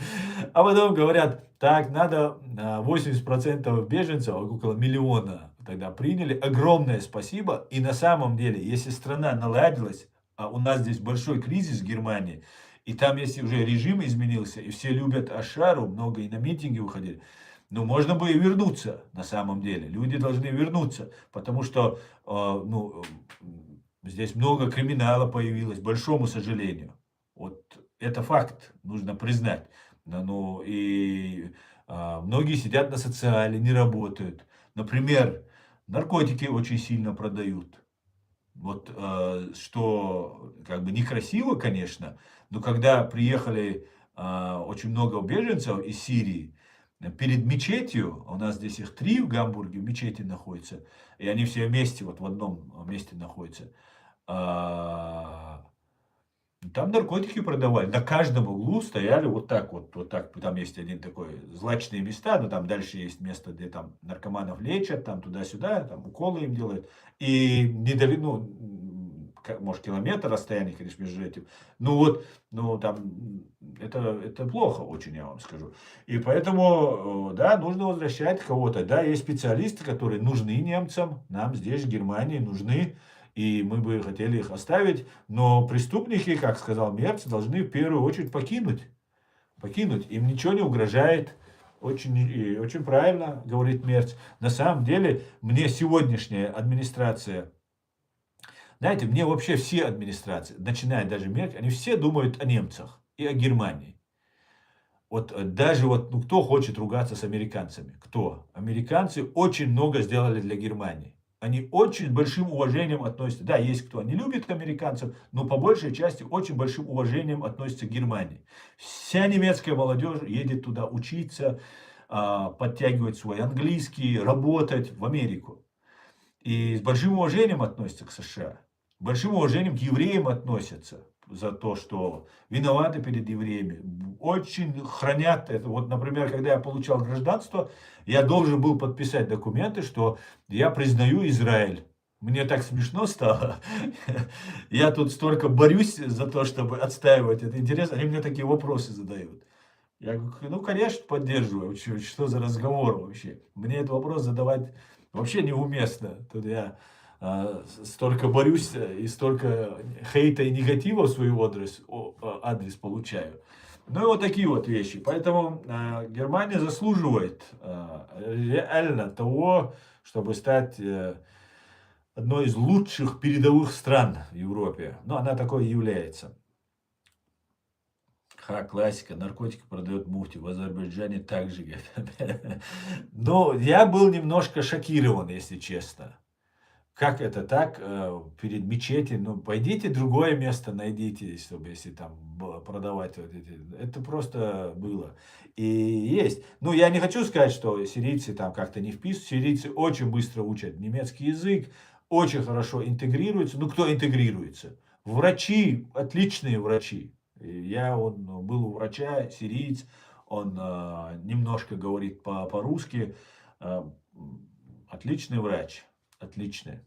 А потом говорят, так, надо 80% беженцев, около миллиона тогда приняли. Огромное спасибо. И на самом деле, если страна наладилась, а у нас здесь большой кризис в Германии, и там, если уже режим изменился, и все любят Ашару, много и на митинги выходили, ну, можно бы и вернуться, на самом деле. Люди должны вернуться, потому что, ну, здесь много криминала появилось, к большому сожалению. Вот это факт, нужно признать. Ну, и многие сидят на социале, не работают. Например, наркотики очень сильно продают. Вот что как бы некрасиво, конечно, но когда приехали очень много беженцев из Сирии, перед мечетью, у нас здесь их 3 в Гамбурге, мечети находятся, и они все вместе, вот в одном месте находятся. А, Там наркотики продавали, на каждом углу стояли вот так вот, вот так. Там есть один такой злачные места, но там дальше есть место, где там наркоманов лечат, там туда-сюда, там уколы им делают. И недалеко, ну, может, километр расстояние, конечно, между этим. Ну вот, ну там, это плохо очень, я вам скажу. И поэтому, да, нужно возвращать кого-то. Да, есть специалисты, которые нужны немцам, нам здесь, в Германии, нужны. И мы бы хотели их оставить, но преступники, как сказал Мерц, должны в первую очередь покинуть. Покинуть. Им ничего не угрожает. Очень правильно говорит Мерц. На самом деле, мне сегодняшняя администрация, знаете, мне вообще все администрации, начиная даже Мерц, они все думают о немцах и о Германии. Вот даже вот, ну, кто хочет ругаться с американцами? Кто? Американцы очень много сделали для Германии. Они очень большим уважением относятся. Да, есть кто не любит американцев, но по большей части очень большим уважением относятся к Германии. Вся немецкая молодежь едет туда учиться, подтягивать свой английский, работать в Америку. И с большим уважением относятся к США. Большим уважением к евреям относятся за то, что виноваты перед евреями. Очень хранят это. Вот, например, когда я получал гражданство, я должен был подписать документы, что я признаю Израиль. Мне так смешно стало. Я тут столько борюсь за то, чтобы отстаивать это интерес. Они мне такие вопросы задают. Я говорю, ну, конечно, поддерживаю. Что за разговор вообще? Мне этот вопрос задавать вообще неуместно. Тут я столько борюсь и столько хейта и негатива в свой адрес получаю. Ну и вот такие вот вещи. Поэтому Германия заслуживает реально того, чтобы стать одной из лучших передовых стран в Европе. Но она такой и является. Классика, наркотики продает муфти, в Азербайджане также, говорят. Но я был немножко шокирован, если честно. Как это так, перед мечетью, ну, пойдите другое место найдите, чтобы, если там продавать вот эти, это просто было. И есть. Ну, я не хочу сказать, что сирийцы там как-то не вписываются, сирийцы очень быстро учат немецкий язык, очень хорошо интегрируются. Ну, кто интегрируется? Врачи, отличные врачи. Он был у врача, сириец, он немножко говорит по-русски, отличный врач, отличный.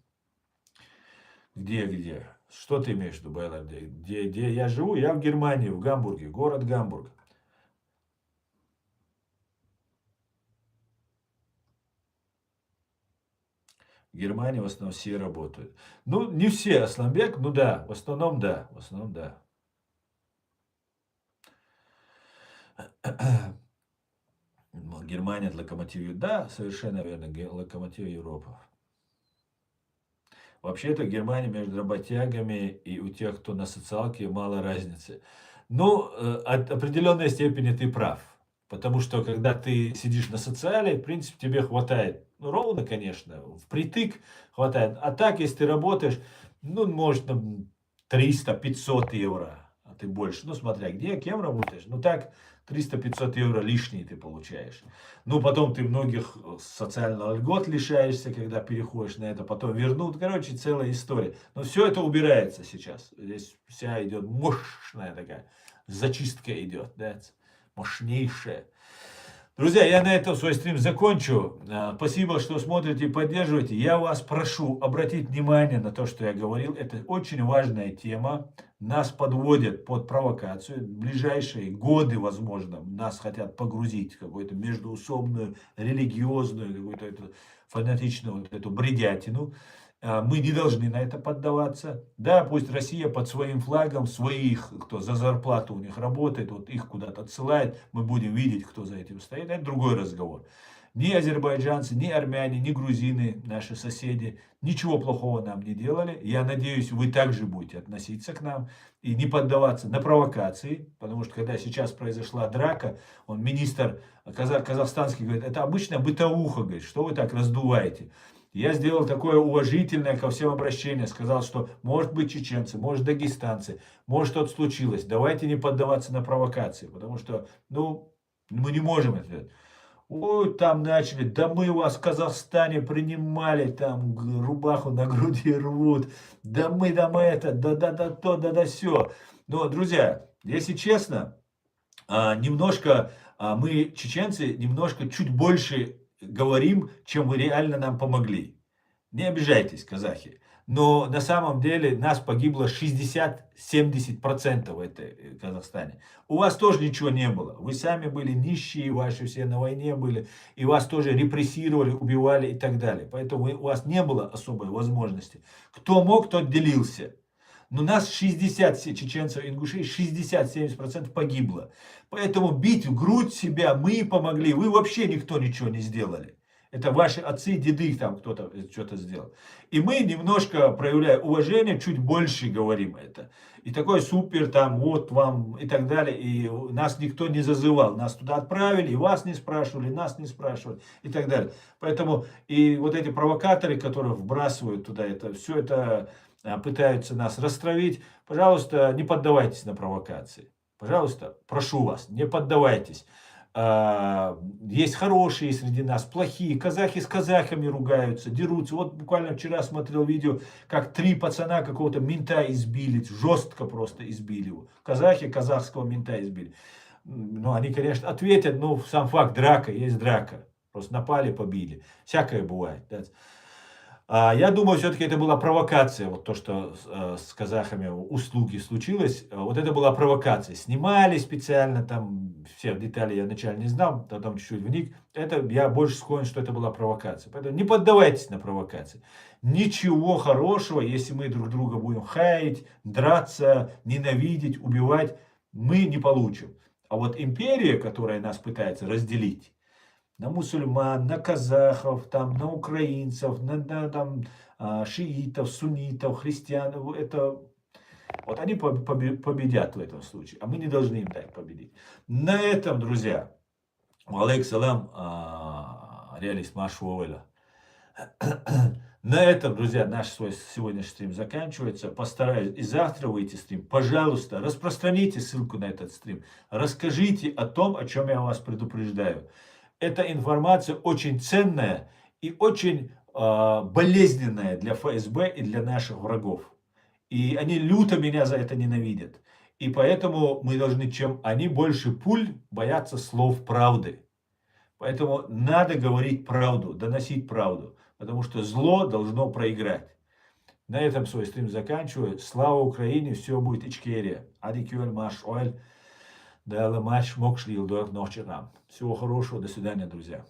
Где? Что ты имеешь в виду, Байлар? Где я живу? Я в Германии, в Гамбурге, город Гамбург. В Германии в основном все работают. Ну, не все, Асланбек, ну да, в основном да, в основном да. Германия, локомотив, да, совершенно верно, локомотив Европы. Вообще-то Германия между работягами и у тех, кто на социалке, мало разницы. Ну, от определенной степени ты прав. Потому что, когда ты сидишь на социале, в принципе, тебе хватает, ну, ровно, конечно, впритык хватает. А так, если ты работаешь, ну, может, 300-500 евро, а ты больше. Ну, смотря где, кем работаешь. Ну, так, 300-500 евро лишние ты получаешь. Ну, потом ты многих социальных льгот лишаешься, когда переходишь на это, потом вернут. Короче, целая история. Но все это убирается сейчас. Здесь вся идет мощная такая зачистка идет, да, мощнейшая. Друзья, я на этом свой стрим закончу. Спасибо, что смотрите и поддерживаете. Я вас прошу обратить внимание на то, что я говорил. Это очень важная тема. Нас подводят под провокацию. В ближайшие годы, возможно, нас хотят погрузить в какую-то междуусобную, религиозную, какую-то эту фанатичную вот эту бредятину. Мы не должны на это поддаваться. Да, пусть Россия под своим флагом, своих, кто за зарплату у них работает, вот их куда-то отсылает, мы будем видеть, кто за этим стоит. Это другой разговор. Ни азербайджанцы, ни армяне, ни грузины, наши соседи, ничего плохого нам не делали. Я надеюсь, вы также будете относиться к нам и не поддаваться на провокации, потому что когда сейчас произошла драка, он министр казахстанский говорит, это обычная бытовуха, говорит, что вы так раздуваете. Я сделал такое уважительное ко всем обращение, сказал, что может быть чеченцы, может дагестанцы, может что-то случилось. Давайте не поддаваться на провокации, потому что, ну, мы не можем это делать. Ой, там начали, да мы вас в Казахстане принимали, там рубаху на груди рвут, да мы там это, да то, да все. Но, друзья, если честно, немножко мы, чеченцы, немножко чуть больше говорим, чем вы реально нам помогли. Не обижайтесь, казахи. Но на самом деле нас погибло 60-70% в этой Казахстане. У вас тоже ничего не было. Вы сами были нищие, ваши все на войне были. И вас тоже репрессировали, убивали и так далее. Поэтому у вас не было особой возможности. Кто мог, тот делился. Но нас 60 чеченцев, ингушей, 60-70% погибло. Поэтому бить в грудь себя мы помогли. Вы вообще никто ничего не сделали. Это ваши отцы, деды, там кто-то что-то сделал. И мы немножко, проявляя уважение, чуть больше говорим это. И такой супер, там, вот вам, и так далее. И нас никто не зазывал. Нас туда отправили, и вас не спрашивали, нас не спрашивали, и так далее. Поэтому и вот эти провокаторы, которые вбрасывают туда это, все это пытаются нас растравить. Пожалуйста, не поддавайтесь на провокации. Пожалуйста, прошу вас, не поддавайтесь. Есть хорошие среди нас, плохие. Казахи с казахами ругаются, дерутся. Вот буквально вчера смотрел видео, как 3 пацана какого-то мента избили, жестко просто избили его. Казахи казахского мента избили. Ну, они, конечно, ответят, но сам факт, драка, есть драка. Просто напали, побили. Всякое бывает. Да. Я думаю, все-таки это была провокация, вот то, что с казахами услуги случилось, вот это была провокация. Снимали специально, там все детали я вначале не знал, потом чуть-чуть вник. Это я больше склонен, что это была провокация. Поэтому не поддавайтесь на провокации. Ничего хорошего, если мы друг друга будем хаять, драться, ненавидеть, убивать, мы не получим. А вот империя, которая нас пытается разделить, на мусульман, на казахов, там, на украинцев, на там, шиитов, суннитов, христиан. Это, вот они победят в этом случае, а мы не должны им дать победить. На этом, друзья, алейк салам, реалист Машуэля. На этом, друзья, наш свой сегодняшний стрим заканчивается. Постараюсь и завтра выйти стрим. Пожалуйста, распространите ссылку на этот стрим. Расскажите о том, о чем я вас предупреждаю. Эта информация очень ценная и очень болезненная для ФСБ и для наших врагов. И они люто меня за это ненавидят. И поэтому мы должны, чем они больше пуль, бояться слов правды. Поэтому надо говорить правду, доносить правду. Потому что зло должно проиграть. На этом свой стрим заканчиваю. Слава Украине, все будет Ичкерия. Адикюэль маш оэль. Далее матч Мокшли Илдуак Ночерам. Всего хорошего, до свидания, друзья.